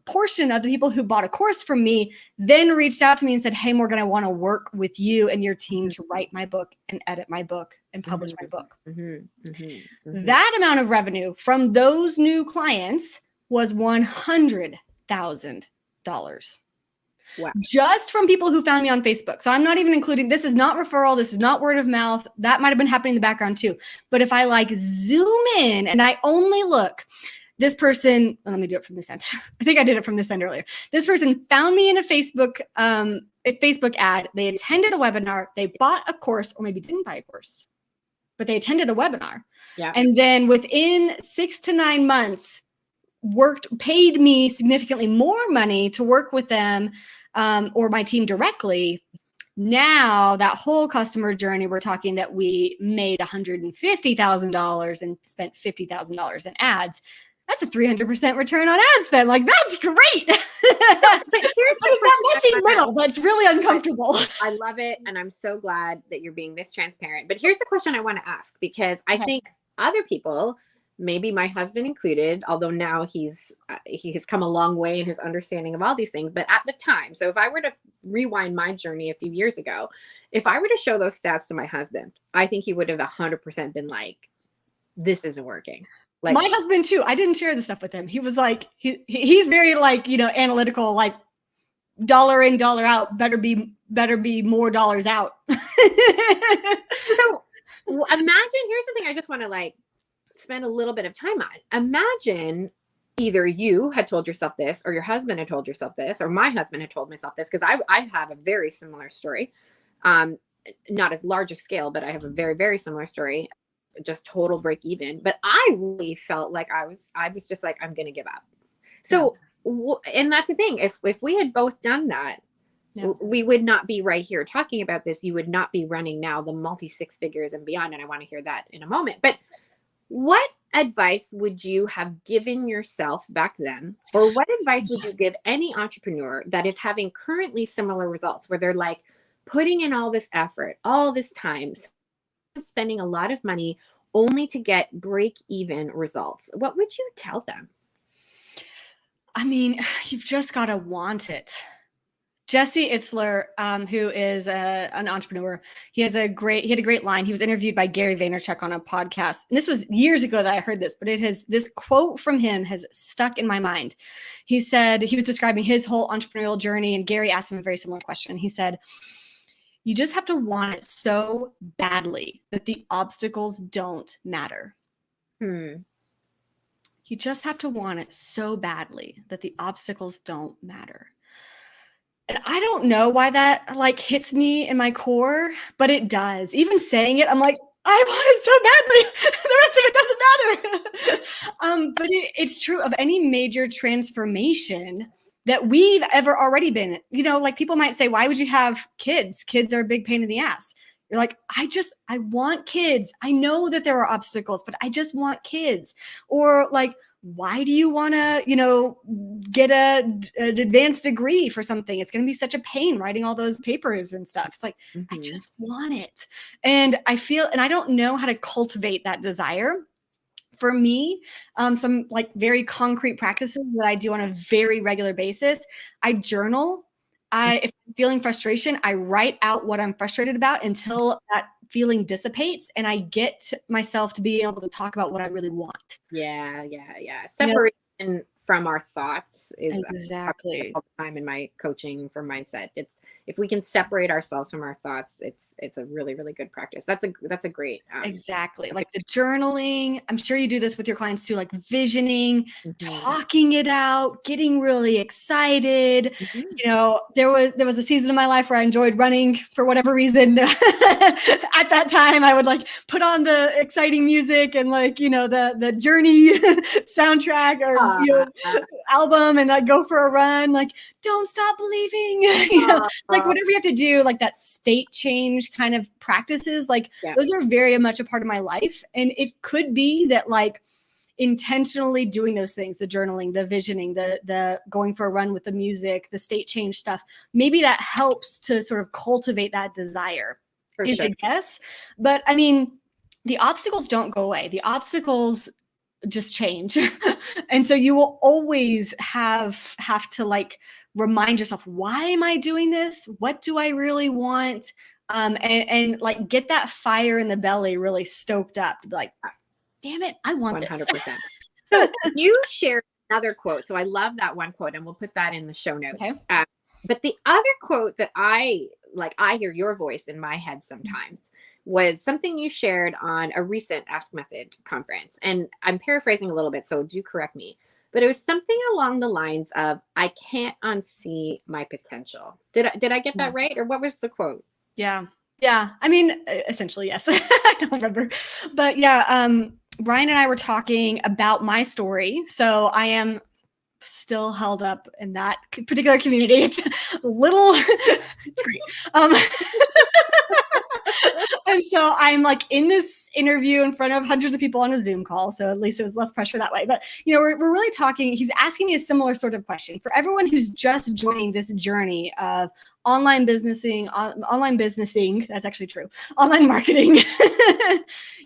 portion of the people who bought a course from me then reached out to me and said, hey, Morgan, I want to work with you and your team to write my book and edit my book and publish my book. That amount of revenue from those new clients was $100,000. Wow. Just from people who found me on Facebook. So I'm not even including, this is not referral. This is not word of mouth. That might've been happening in the background too. But if I like zoom in and I only look, this person, let me do it from this end. I think I did it from this end earlier. This person found me in a Facebook ad. They attended a webinar. They bought a course, or maybe didn't buy a course, but they attended a webinar. Yeah. And then within 6 to 9 months, paid me significantly more money to work with them or my team directly. Now that whole customer journey, we're talking that we made $150,000 and spent $50,000 in ads. That's a 300% return on ad spend. Like, that's great. But here's that messy middle that's really uncomfortable. I love it. And I'm so glad that you're being this transparent. But here's the question I want to ask, because I think other people maybe my husband included, although now he has come a long way in his understanding of all these things. But at the time, so if I were to rewind my journey a few years ago, if I were to show those stats to my husband, I think he would have 100% been like, this isn't working. Like, my husband too. I didn't share the stuff with him. He was like, he's very like, analytical, like dollar in, dollar out, better be more dollars out. So imagine, here's the thing I just want to like spend a little bit of time on. Imagine either you had told yourself this, or your husband had told yourself this, or my husband had told myself this, because I have a very similar story. Not as large a scale, but I have a very, very similar story, just total break even. But I really felt like I was just like, I'm going to give up. So, and that's the thing. If we had both done that, we would not be right here talking about this. You would not be running now the multi six figures and beyond. And I want to hear that in a moment. But what advice would you have given yourself back then? Or what advice would you give any entrepreneur that is having currently similar results, where they're like putting in all this effort, all this time, spending a lot of money only to get break even results? What would you tell them? I mean, you've just got to want it. Jesse Itzler, who is an entrepreneur, he had a great line. He was interviewed by Gary Vaynerchuk on a podcast. And this was years ago that I heard this, but this quote from him has stuck in my mind. He said, he was describing his whole entrepreneurial journey, and Gary asked him a very similar question. He said, you just have to want it so badly that the obstacles don't matter. You just have to want it so badly that the obstacles don't matter. And I don't know why that like hits me in my core, but it does. Even saying it, I'm like, I want it so badly. The rest of it doesn't matter. But it's true of any major transformation that we've ever already been. Like people might say, why would you have kids? Kids are a big pain in the ass. You're like, I want kids. I know that there are obstacles, but I just want kids. Or like, why do you want to, get an advanced degree for something? It's going to be such a pain writing all those papers and stuff. It's like, I just want it. And I don't know how to cultivate that desire. For me, some like very concrete practices that I do on a very regular basis. I journal. If I'm feeling frustration, I write out what I'm frustrated about until that feeling dissipates, and I get myself to be able to talk about what I really want. Yeah. Separation from our thoughts is exactly all the time in my coaching for mindset. It's if we can separate ourselves from our thoughts, it's a really, really good practice. That's a great exactly like the journaling. I'm sure you do this with your clients too, like visioning, talking it out, getting really excited. There was a season of my life where I enjoyed running for whatever reason. At that time, I would like put on the exciting music and like the Journey soundtrack or album, and like go for a run. Like, don't stop believing. Like whatever you have to do, like that state change kind of practices, like those are very much a part of my life. And it could be that like intentionally doing those things, the journaling, the visioning, the going for a run with the music, the state change stuff, maybe that helps to sort of cultivate that desire is a guess. But I mean, the obstacles don't go away. The obstacles just change. And so you will always have to like remind yourself, why am I doing this? What do I really want? And like get that fire in the belly really stoked up to be like, damn it, I want 100%. This. So you shared another quote. So I love that one quote, and we'll put that in the show notes. Okay. But the other quote that I hear your voice in my head sometimes was something you shared on a recent Ask Method conference. And I'm paraphrasing a little bit, so do correct me. But it was something along the lines of, I can't unsee my potential. Did I get that right? Or what was the quote? Yeah. I mean, essentially, yes. I don't remember. But yeah, Ryan and I were talking about my story. So I am still held up in that particular community. It's it's great. And so I'm like in this interview in front of hundreds of people on a Zoom call. So at least it was less pressure that way. But, we're really talking. He's asking me a similar sort of question for everyone who's just joining this journey of online businessing. That's actually true. Online marketing.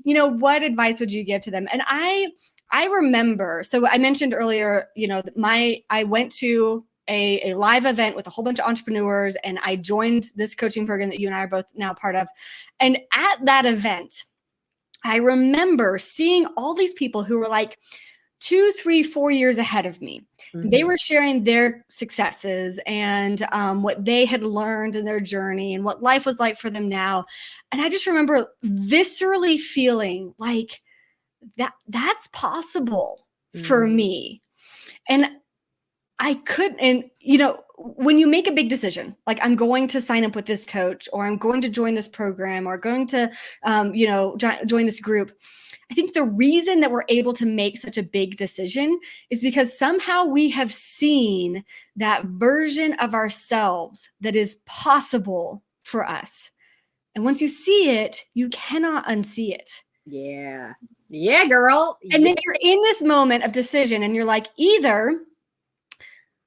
What advice would you give to them? And I I remember, so I mentioned earlier, I went to a live event with a whole bunch of entrepreneurs, and I joined this coaching program that you and I are both now part of. And at that event, I remember seeing all these people who were like 2, 3, 4 years ahead of me. Mm-hmm. They were sharing their successes and what they had learned in their journey and what life was like for them now. And I just remember viscerally feeling like that's possible for me. And I couldn't, and when you make a big decision, like I'm going to sign up with this coach, or I'm going to join this program, or going to, join this group, I think the reason that we're able to make such a big decision is because somehow we have seen that version of ourselves that is possible for us. And once you see it, you cannot unsee it. Yeah. Yeah, girl. And then you're in this moment of decision, and you're like, either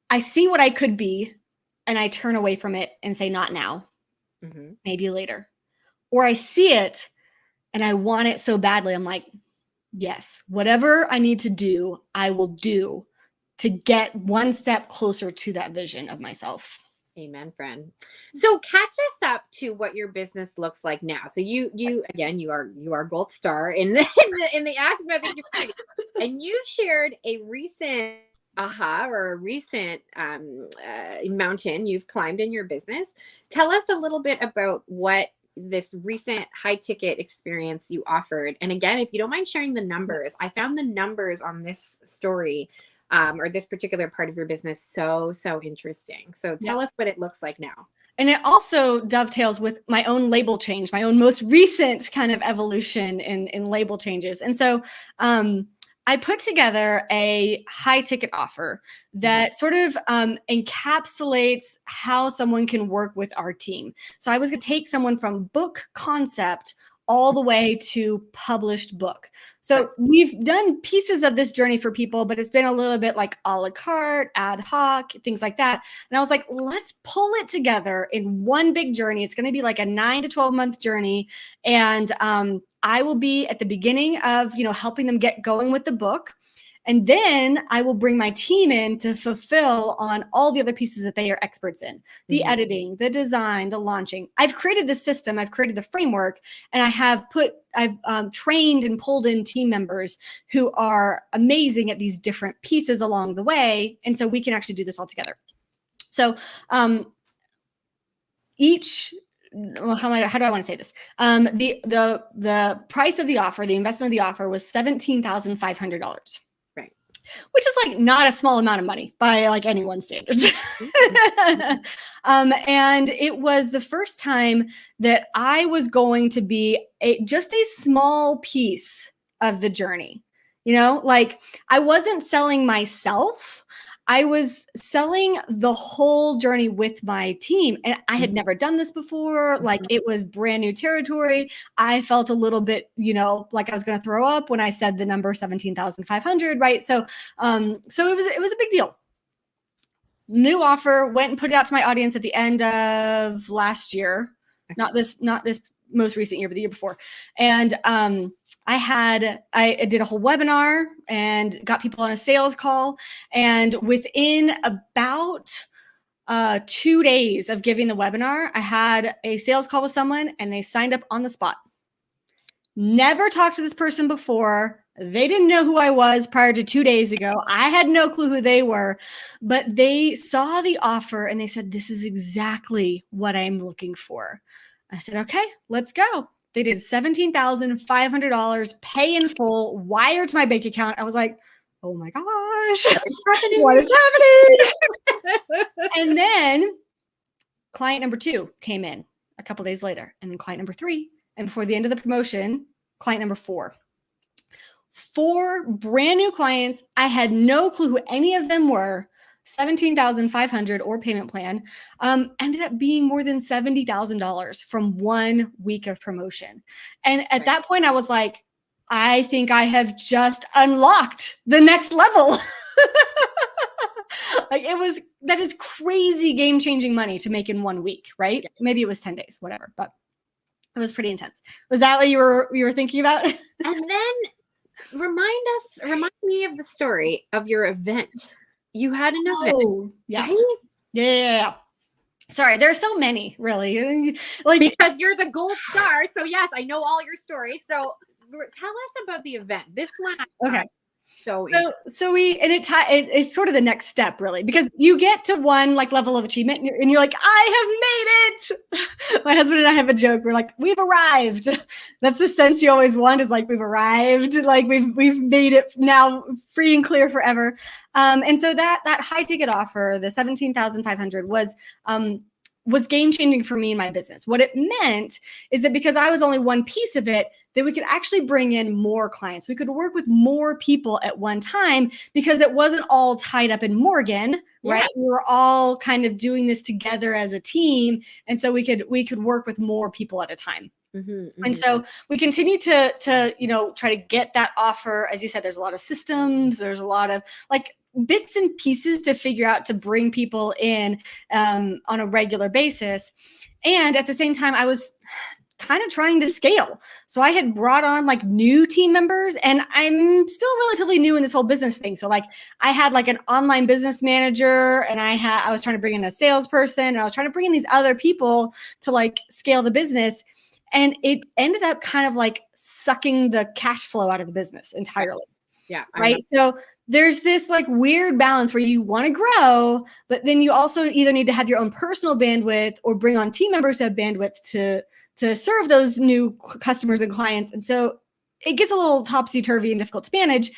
I see what I could be and I turn away from it and say, not now, maybe later. Or I see it and I want it so badly. I'm like, yes, whatever I need to do, I will do to get one step closer to that vision of myself. Amen, friend. So catch us up to what your business looks like now. So you again, you are gold star in the aspect that you're doing. And you shared a recent or a recent mountain you've climbed in your business. Tell us a little bit about what this recent high ticket experience you offered. And again, if you don't mind sharing the numbers, I found the numbers on this story or this particular part of your business so interesting. So tell us what it looks like now. And it also dovetails with my own label change, my own most recent kind of evolution in label changes. And so I put together a high ticket offer that sort of encapsulates how someone can work with our team. So I was going to take someone from book concept all the way to published book. So we've done pieces of this journey for people, but it's been a little bit like a la carte, ad hoc, things like that. And I was like, let's pull it together in one big journey. It's going to be like a 9 to 12 month journey. And I will be at the beginning of, helping them get going with the book. And then I will bring my team in to fulfill on all the other pieces that they are experts in, the editing, the design, the launching. I've created the system, I've created the framework, and I've trained and pulled in team members who are amazing at these different pieces along the way. And so we can actually do this all together. So how do I want to say this? The price of the offer, the investment of the offer was $17,500. Right. Which is like not a small amount of money by like anyone's standards. And it was the first time that I was going to be just a small piece of the journey. Like I wasn't selling myself. I was selling the whole journey with my team, and I had never done this before. Like it was brand new territory. I felt a little bit, like I was going to throw up when I said the number 17,500, right? So it was a big deal. New offer, went and put it out to my audience at the end of last year, not this most recent year, but the year before. And I did a whole webinar and got people on a sales call. And within about 2 days of giving the webinar, I had a sales call with someone and they signed up on the spot. Never talked to this person before. They didn't know who I was prior to 2 days ago. I had no clue who they were, but they saw the offer and they said, this is exactly what I'm looking for. I said, okay, let's go. They did $17,500 pay in full, wire to my bank account. I was like, oh my gosh, what is happening? And then client number 2 came in a couple days later, and then client number 3. And before the end of the promotion, client number 4. 4 brand new clients. I had no clue who any of them were. $17,500 or payment plan, ended up being more than $70,000 from 1 week of promotion. And at that point I was like, I think I have just unlocked the next level. That is crazy game-changing money to make in 1 week, right? Yeah. Maybe it was 10 days, whatever, but it was pretty intense. Was that what you were thinking about? And then Remind me of the story of your event. You had an event, Oh, yeah. right? Yeah. Sorry, there's so many, really. Like, Because you're the gold star. So yes, I know all your stories. So tell us about the event. This one I okay. find so So, interesting. it's sort of the next step, really, because you get to one like level of achievement, and you're like, I have made it. My husband and I have a joke. We're like, we've arrived. That's the sense you always want, is like, we've arrived, like we've made it now, free and clear forever. And so that high ticket offer, the 17,500, was game changing for me in my business. What it meant is that because I was only one piece of it, that we could actually bring in more clients. We could work with more people at one time because it wasn't all tied up in Morgan, right? Yeah. We were all kind of doing this together as a team. And so we could work with more people at a time. And so we continue to try to get that offer. As you said, there's a lot of systems. There's a lot of like bits and pieces to figure out to bring people in on a regular basis. And at the same time, I was kind of trying to scale. So I had brought on like new team members, and I'm still relatively new in this whole business thing. So like I had like an online business manager, and I was trying to bring in a salesperson, and I was trying to bring in these other people to like scale the business. And it ended up kind of like sucking the cash flow out of the business entirely. Yeah. Right. So there's this like weird balance where you want to grow, but then you also either need to have your own personal bandwidth or bring on team members who have bandwidth to serve those new customers and clients. And so it gets a little topsy-turvy and difficult to manage.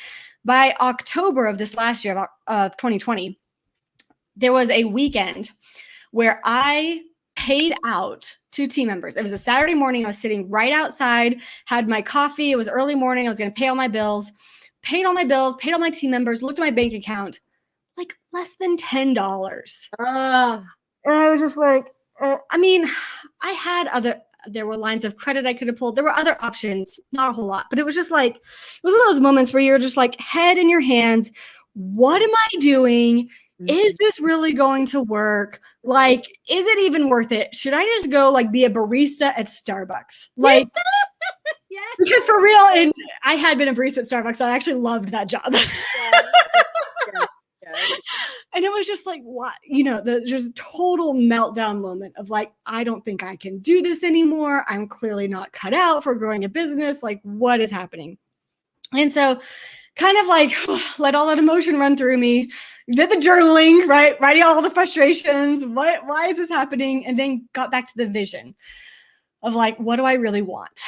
By October of this last year of 2020, there was a weekend where I paid out 2 team members. It was a Saturday morning. I was sitting right outside, had my coffee. It was early morning. I was going to pay all my bills, paid all my team members, looked at my bank account, like less than $10. And I was just like, I had there were lines of credit I could have pulled. There were other options, not a whole lot, but it was just like, it was one of those moments where you're just like head in your hands. What am I doing? Is this really going to work? Like, is it even worth it? Should I just go like be a barista at Starbucks? Like, Yeah. because for real, and I had been a barista at Starbucks. I actually loved that job. And it was just like, what, the just total meltdown moment of like, I don't think I can do this anymore. I'm clearly not cut out for growing a business. Like, what is happening? And so kind of like let all that emotion run through me, did the journaling, right? Writing all the frustrations. Why is this happening? And then got back to the vision of like, what do I really want?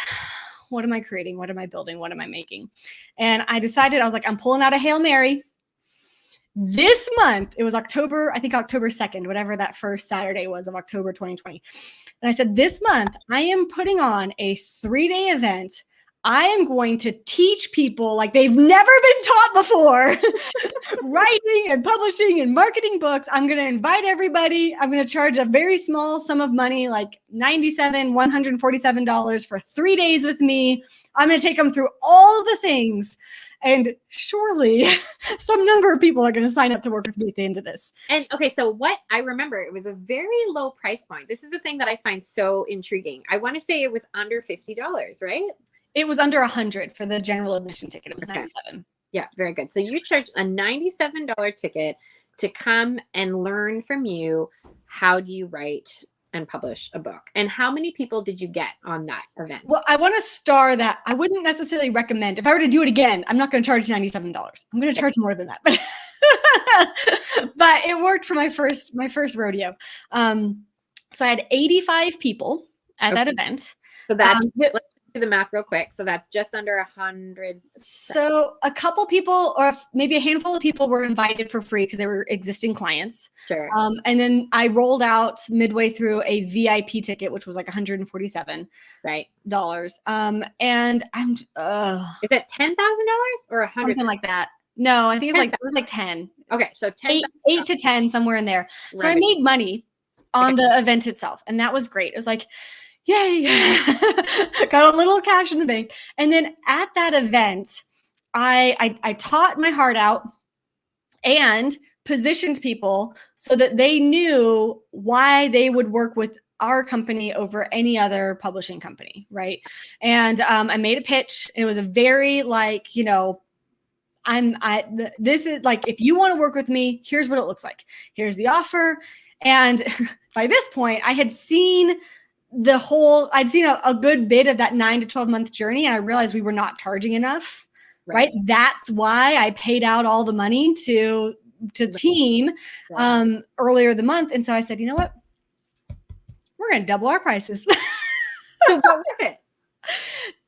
What am I creating? What am I building? What am I making? And I decided, I was like, I'm pulling out a Hail Mary. This month, it was October 2nd, whatever that first Saturday was of October 2020. And I said, this month, I am putting on a 3-day event. I am going to teach people like they've never been taught before, writing and publishing and marketing books. I'm going to invite everybody. I'm going to charge a very small sum of money, like $147 for 3 days with me. I'm going to take them through all the things. And surely some number of people are going to sign up to work with me at the end of this. And okay, so what I remember, it was a very low price point. This is the thing that I find so intriguing. I want to say it was under $50, right? It was under $100 for the general admission ticket. It was $97. Yeah, very good. So you charged a $97 ticket to come and learn from you. How do you write and publish a book? And how many people did you get on that event? Well, I want to star that. I wouldn't necessarily recommend, if I were to do it again, I'm not going to charge $97. I'm going to charge more than that. But it worked for my first rodeo. So I had 85 people at that event. So that's, let's do the math real quick. So that's just under 100. So a couple people, or maybe a handful of people, were invited for free because they were existing clients. Sure. And then I rolled out midway through a VIP ticket, which was like $147. Right. And I'm is it $10,000 or $100,000? Something like that. No, I think it was like 10. Okay, so 10, 8 to 10, somewhere in there. So I made money on the event itself, and that was great. It was like, yay, got a little cash in the bank. And then at that event, I taught my heart out and positioned people so that they knew why they would work with our company over any other publishing company, right? And I made a pitch. It was a very like, you know, this is like, if you want to work with me, here's what it looks like. Here's the offer. And by this point, I had seen I'd seen a good bit of that 9 to 12 month journey. And I realized we were not charging enough, right? That's why I paid out all the money to team earlier the month. And so I said, you know what? We're going to double our prices. So what was it?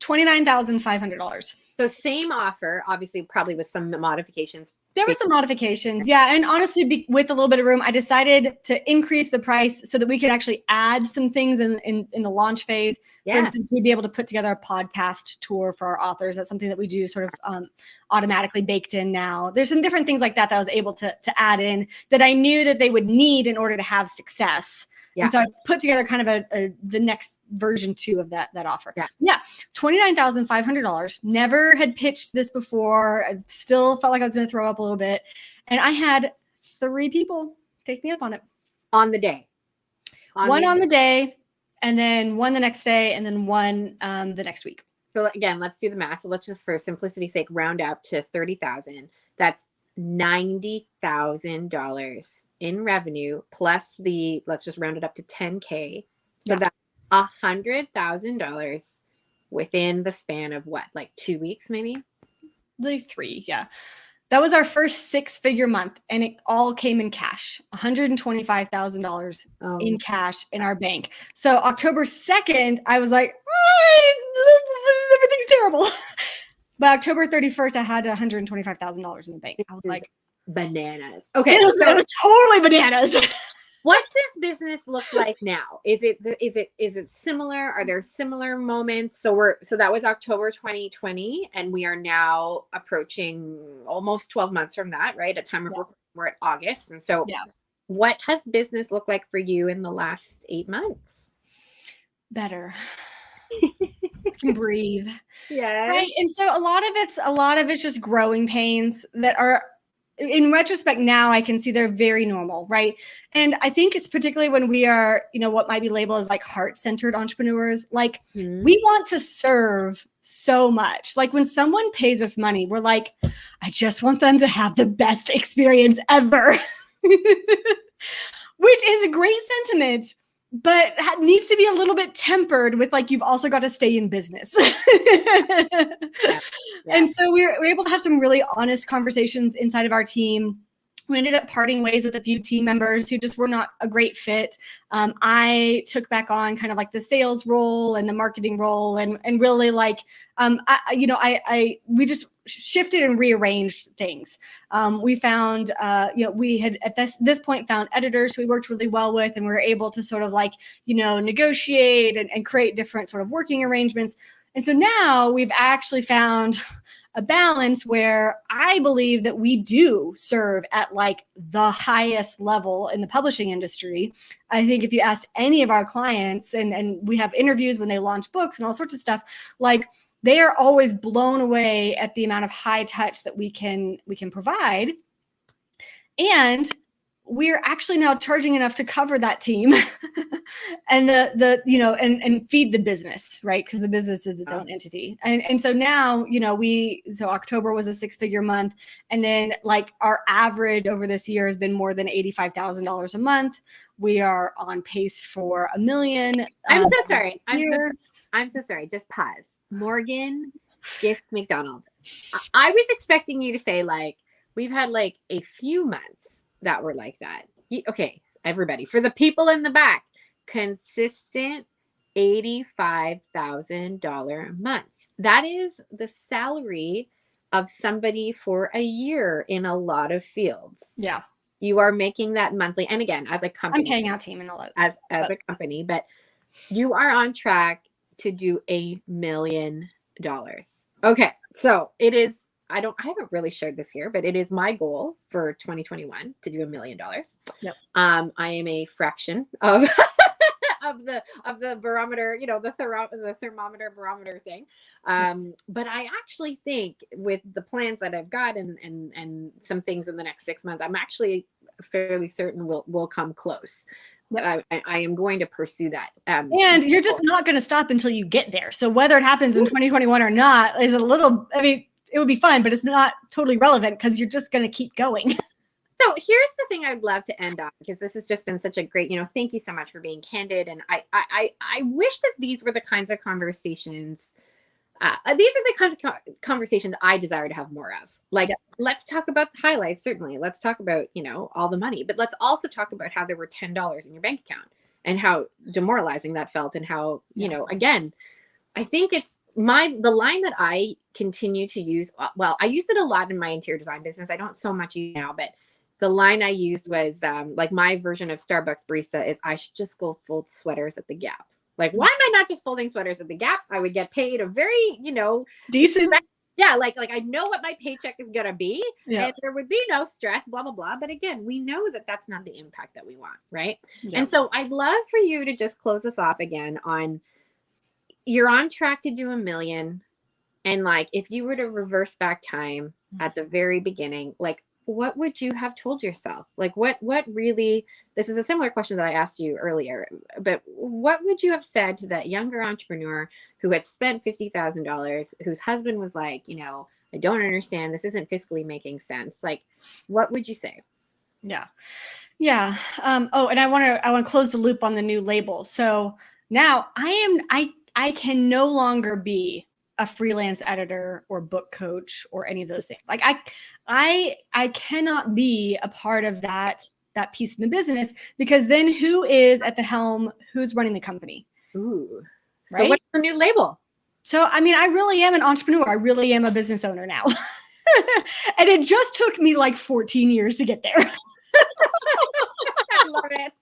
$29,500. So same offer, obviously, probably with some modifications. There were some modifications. Yeah. And honestly, with a little bit of room, I decided to increase the price so that we could actually add some things in the launch phase. For instance, we'd be able to put together a podcast tour for our authors. That's something that we do sort of automatically baked in now. There's some different things like that I was able to add in that I knew that they would need in order to have success. Yeah. And so I put together kind of the next version 2 of that offer. Yeah. $29,500. Never had pitched this before. I still felt like I was going to throw up a little bit. And I had 3 people take me up on it. On the day. One on the day, and then one the next day, and then one the next week. So again, let's do the math. So let's just, for simplicity's sake, round up to 30,000. That's $90,000 in revenue plus let's just round it up to 10K. So that's $100,000 within the span of what, like 2 weeks, maybe? Like 3. Yeah. That was our first 6-figure month, and it all came in cash, $125,000 in cash in our bank. So October 2nd, I was like, everything's terrible. But October 31st, I had $125,000 in the bank. I was like, bananas. Okay. It was totally bananas. What does business look like now? Is it similar? Are there similar moments? So that was October 2020, and we are now approaching almost 12 months from that, right? At time of recording, we're at August. And so what has business looked like for you in the last 8 months? Better. Can breathe. Yeah. Right. And so a lot of it's just growing pains that are, in retrospect now, I can see they're very normal, right? And I think it's particularly when we are, you know, what might be labeled as like heart-centered entrepreneurs. Like we want to serve so much. Like when someone pays us money, we're like, I just want them to have the best experience ever, which is a great sentiment, but needs to be a little bit tempered with like, you've also got to stay in business. And so we're able to have some really honest conversations inside of our team. We ended up parting ways with a few team members who just were not a great fit. I took back on kind of like the sales role and the marketing role, and really like, we just shifted and rearranged things. We found, we had at this point found editors who we worked really well with, and we were able to sort of like, negotiate and create different sort of working arrangements. And so now we've actually found a balance where I believe that we do serve at like the highest level in the publishing industry. I think if you ask any of our clients, and we have interviews when they launch books and all sorts of stuff, like they are always blown away at the amount of high touch that we can provide. And we're actually now charging enough to cover that team and and feed the business, right? Because the business is its own entity. And so now, so October was a 6-figure month. And then like our average over this year has been more than $85,000 a month. We are on pace for $1 million. I'm so sorry. I'm so sorry. Just pause. Morgan Gist MacDonald. I was expecting you to say like, we've had like a few months that were like that. Okay, everybody, for the people in the back, consistent $85,000 months. That is the salary of somebody for a year in a lot of fields. Yeah. You are making that monthly. And again, as a company, I'm paying out team and all that. As a company, but you are on track to do $1 million. Okay. So it is, I haven't really shared this here, but it is my goal for 2021 to do $1 million. Yep. I am a fraction of of the barometer, the thermometer barometer thing. But I actually think with the plans that I've got and some things in the next 6 months, I'm actually fairly certain we'll come close. that I am going to pursue that. And you're just not going to stop until you get there. So whether it happens in 2021 or not is a little, I mean, it would be fun, but it's not totally relevant because you're just going to keep going. So here's the thing I'd love to end on, because this has just been such a great, thank you so much for being candid. And I wish that these were the kinds of conversations. These are the kinds of conversations I desire to have more of. Like, let's talk about the highlights. Certainly. Let's talk about, all the money, but let's also talk about how there were $10 in your bank account and how demoralizing that felt. And how, again, I think it's the line that I continue to use. Well, I use it a lot in my interior design business. I don't so much use now, but the line I used was like my version of Starbucks barista is, I should just go fold sweaters at the Gap. Like, why am I not just folding sweaters at the Gap? I would get paid a very, decent. Yeah. Like I know what my paycheck is going to be, and there would be no stress, blah, blah, blah. But again, we know that that's not the impact that we want. Right. Yeah. And so I'd love for you to just close us off again on, you're on track to do 1 million. And like, if you were to reverse back time at the very beginning, like, what would you have told yourself? Like, what really, this is a similar question that I asked you earlier, but what would you have said to that younger entrepreneur who had spent $50,000, whose husband was like, I don't understand, this isn't fiscally making sense. Like, what would you say? Yeah. Yeah. Oh, and I want to close the loop on the new label. So now I can no longer be a freelance editor or book coach or any of those things. Like I cannot be a part of that piece in the business, because then who is at the helm? Who's running the company? Ooh. Right? So what's the new label? So, I mean, I really am an entrepreneur. I really am a business owner now. And it just took me like 14 years to get there. I love it.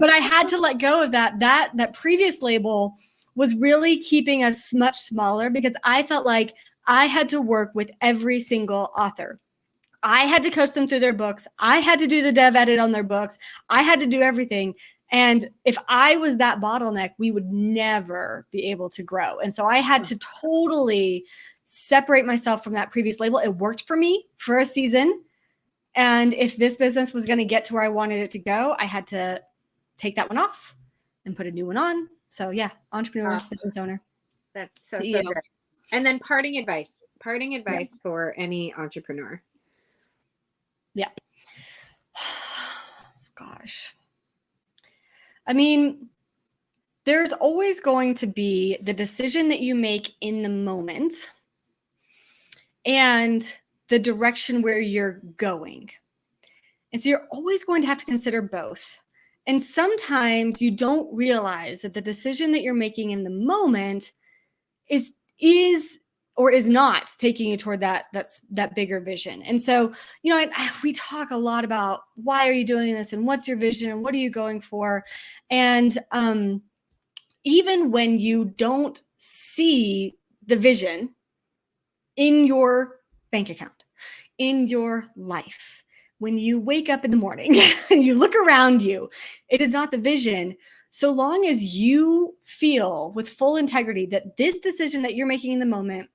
But I had to let go of that previous label was really keeping us much smaller, because I felt like I had to work with every single author. I had to coach them through their books. I had to do the dev edit on their books. I had to do everything. And if I was that bottleneck, we would never be able to grow. And so I had to totally separate myself from that previous label. It worked for me for a season. And if this business was going to get to where I wanted it to go, I had to take that one off and put a new one on. So yeah, entrepreneur, business owner. That's so good. And then parting advice for any entrepreneur. Yeah. Gosh. I mean, there's always going to be the decision that you make in the moment and the direction where you're going. And so you're always going to have to consider both. And sometimes you don't realize that the decision that you're making in the moment is or is not taking you toward that bigger vision. And so, we talk a lot about, why are you doing this, and what's your vision, and what are you going for? And even when you don't see the vision in your bank account, in your life, when you wake up in the morning and you look around you, it is not the vision. So long as you feel with full integrity that this decision that you're making in the moment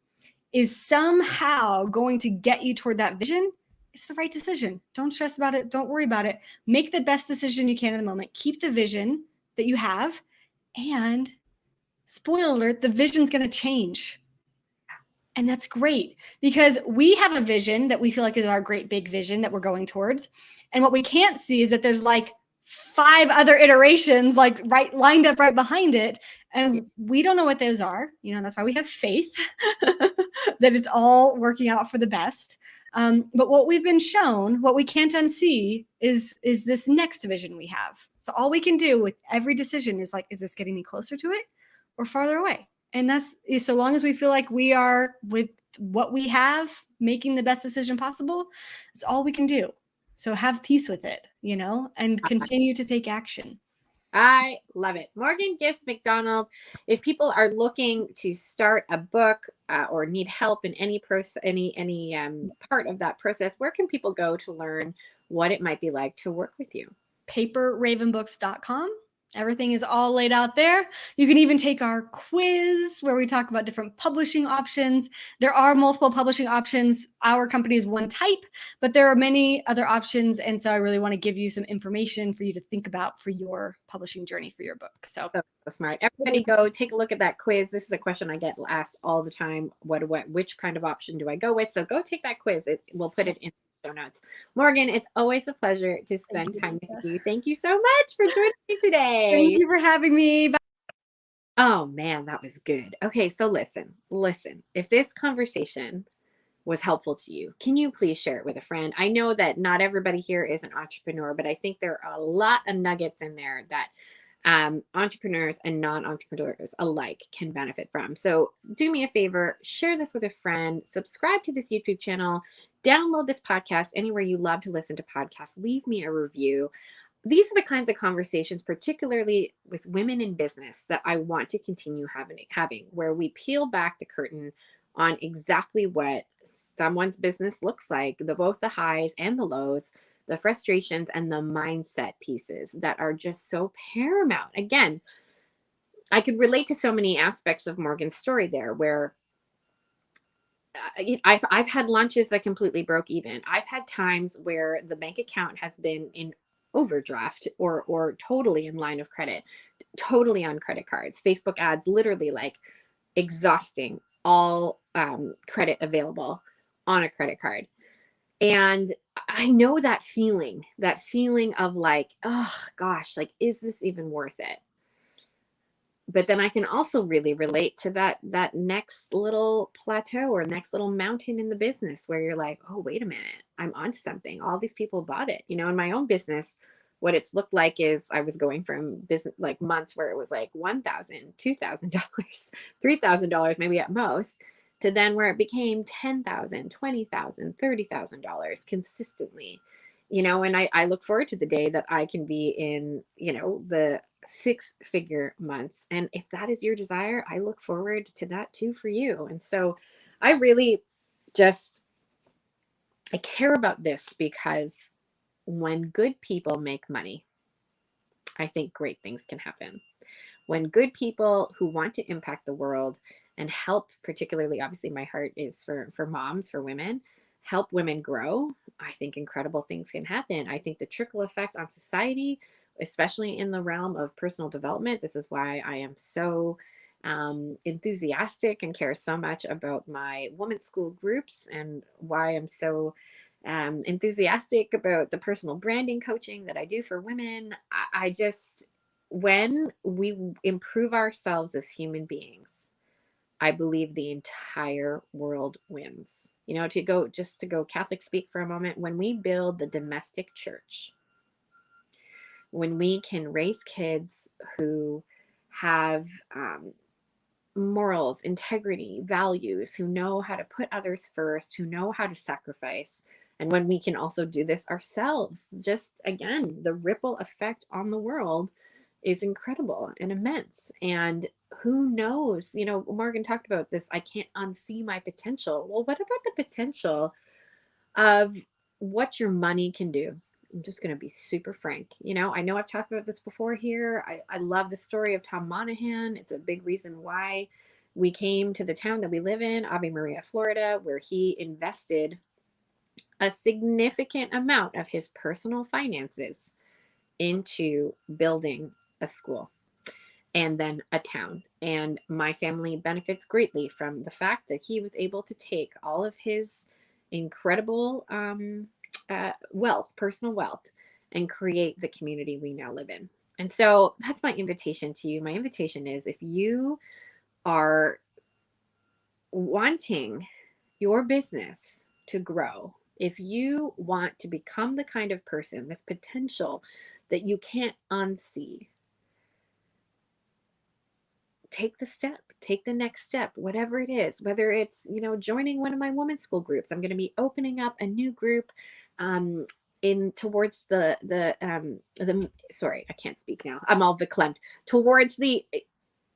is somehow going to get you toward that vision, it's the right decision. Don't stress about it. Don't worry about it. Make the best decision you can in the moment. Keep the vision that you have. And spoiler alert, the vision's going to change. And that's great, because we have a vision that we feel like is our great big vision that we're going towards. And what we can't see is that there's like 5 other iterations like lined up right behind it. And we don't know what those are. That's why we have faith that it's all working out for the best. But what we've been shown, what we can't unsee is this next vision we have. So all we can do with every decision is like, is this getting me closer to it or farther away? And that's, so long as we feel like we are, with what we have, making the best decision possible, it's all we can do. So have peace with it, and continue to take action. I love it. Morgan Gist MacDonald, if people are looking to start a book or need help in any process, any part of that process, where can people go to learn what it might be like to work with you? paperravenbooks.com. Everything is all laid out there. You can even take our quiz where we talk about different publishing options. There are multiple publishing options. Our company is one type, but there are many other options. And so I really want to give you some information for you to think about for your publishing journey for your book. So smart. Everybody go take a look at that quiz. This is a question I get asked all the time. Which kind of option do I go with? So go take that quiz. We'll put it in the show notes. Morgan, it's always a pleasure to spend time with you. Thank you so much for joining me today. Thank you for having me. Bye. Oh man, that was good. Okay, so listen. If this conversation was helpful to you, can you please share it with a friend? I know that not everybody here is an entrepreneur, but I think there are a lot of nuggets in there that entrepreneurs and non-entrepreneurs alike can benefit from. So do me a favor, share this with a friend, subscribe to this YouTube channel, download this podcast anywhere you love to listen to podcasts, leave me a review. These are the kinds of conversations, particularly with women in business, that I want to continue having, where we peel back the curtain on exactly what someone's business looks like, both the highs and the lows, the frustrations and the mindset pieces that are just so paramount. Again, I could relate to so many aspects of Morgan's story there, where I've had lunches that completely broke even. I've had times where the bank account has been in overdraft or totally in line of credit, totally on credit cards, Facebook ads, literally like exhausting all credit available on a credit card. And I know that feeling of like, oh gosh, like, is this even worth it? But then I can also really relate to that next little plateau or next little mountain in the business where you're like, oh, wait a minute, I'm onto something. All these people bought it. You know, in my own business, what it's looked like is I was going from business, like months where it was like $1,000, $2,000, $3,000, maybe at most, to then where it became $10,000, $20,000, $30,000 consistently. You know, and I look forward to the day that I can be in, you know, the 6-figure months. And if that is your desire, I look forward to that too for you. And so I really I care about this because when good people make money, I think great things can happen. When good people who want to impact the world and help, particularly, obviously my heart is for moms, for women, help women grow, I think incredible things can happen. I think the trickle effect on society, especially in the realm of personal development, this is why I am so enthusiastic and care so much about my women's school groups, and why I'm so enthusiastic about the personal branding coaching that I do for women. I just, when we improve ourselves as human beings, I believe the entire world wins. You know, to go Catholic speak for a moment, when we build the domestic church, when we can raise kids who have morals, integrity, values, who know how to put others first, who know how to sacrifice, and when we can also do this ourselves, just again, the ripple effect on the world is incredible and immense. And who knows, you know, Morgan talked about this, I can't unsee my potential. Well, what about the potential of what your money can do? I'm just going to be super frank. You know I've talked about this before here. I love the story of Tom Monahan. It's a big reason why we came to the town that we live in, Ave Maria, Florida, where he invested a significant amount of his personal finances into building a school and then a town. And my family benefits greatly from the fact that he was able to take all of his incredible wealth, personal wealth, and create the community we now live in. And so that's my invitation to you. My invitation is, if you are wanting your business to grow, if you want to become the kind of person, this potential that you can't unsee, take the step, take the next step, whatever it is, whether it's, joining one of my women's school groups. I'm going to be opening up a new group in towards sorry, I can't speak now. I'm all verklempt.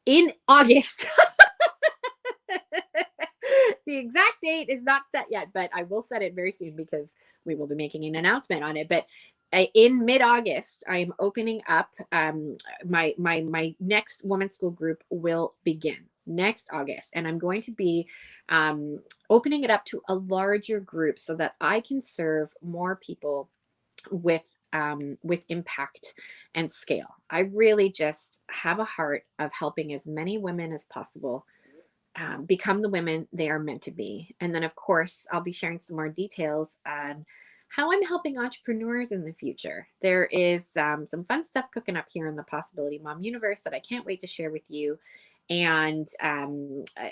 In August. The exact date is not set yet, but I will set it very soon because we will be making an announcement on it. But in mid-August, I am opening up my next women's school group will begin next August, and I'm going to be um, opening it up to a larger group so that I can serve more people with impact and scale. I really just have a heart of helping as many women as possible become the women they are meant to be. And then, of course, I'll be sharing some more details on how I'm helping entrepreneurs in the future. There is some fun stuff cooking up here in the Possibility Mom universe that I can't wait to share with you. And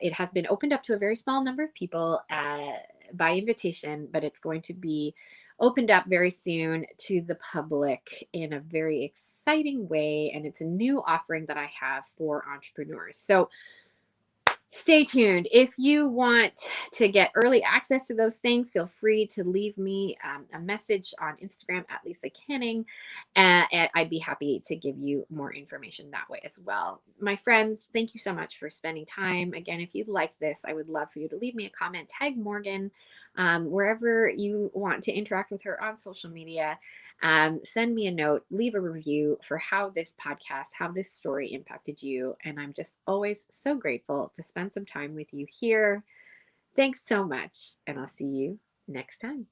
it has been opened up to a very small number of people by invitation, but it's going to be opened up very soon to the public in a very exciting way. And it's a new offering that I have for entrepreneurs. So stay tuned. If you want to get early access to those things, feel free to leave me a message on Instagram at Lisa Canning, and I'd be happy to give you more information that way as well. My friends, thank you so much for spending time. Again, if you like this, I would love for you to leave me a comment, tag Morgan, wherever you want to interact with her on social media. Send me a note, leave a review for how this podcast, how this story impacted you. And I'm just always so grateful to spend some time with you here. Thanks so much. And I'll see you next time.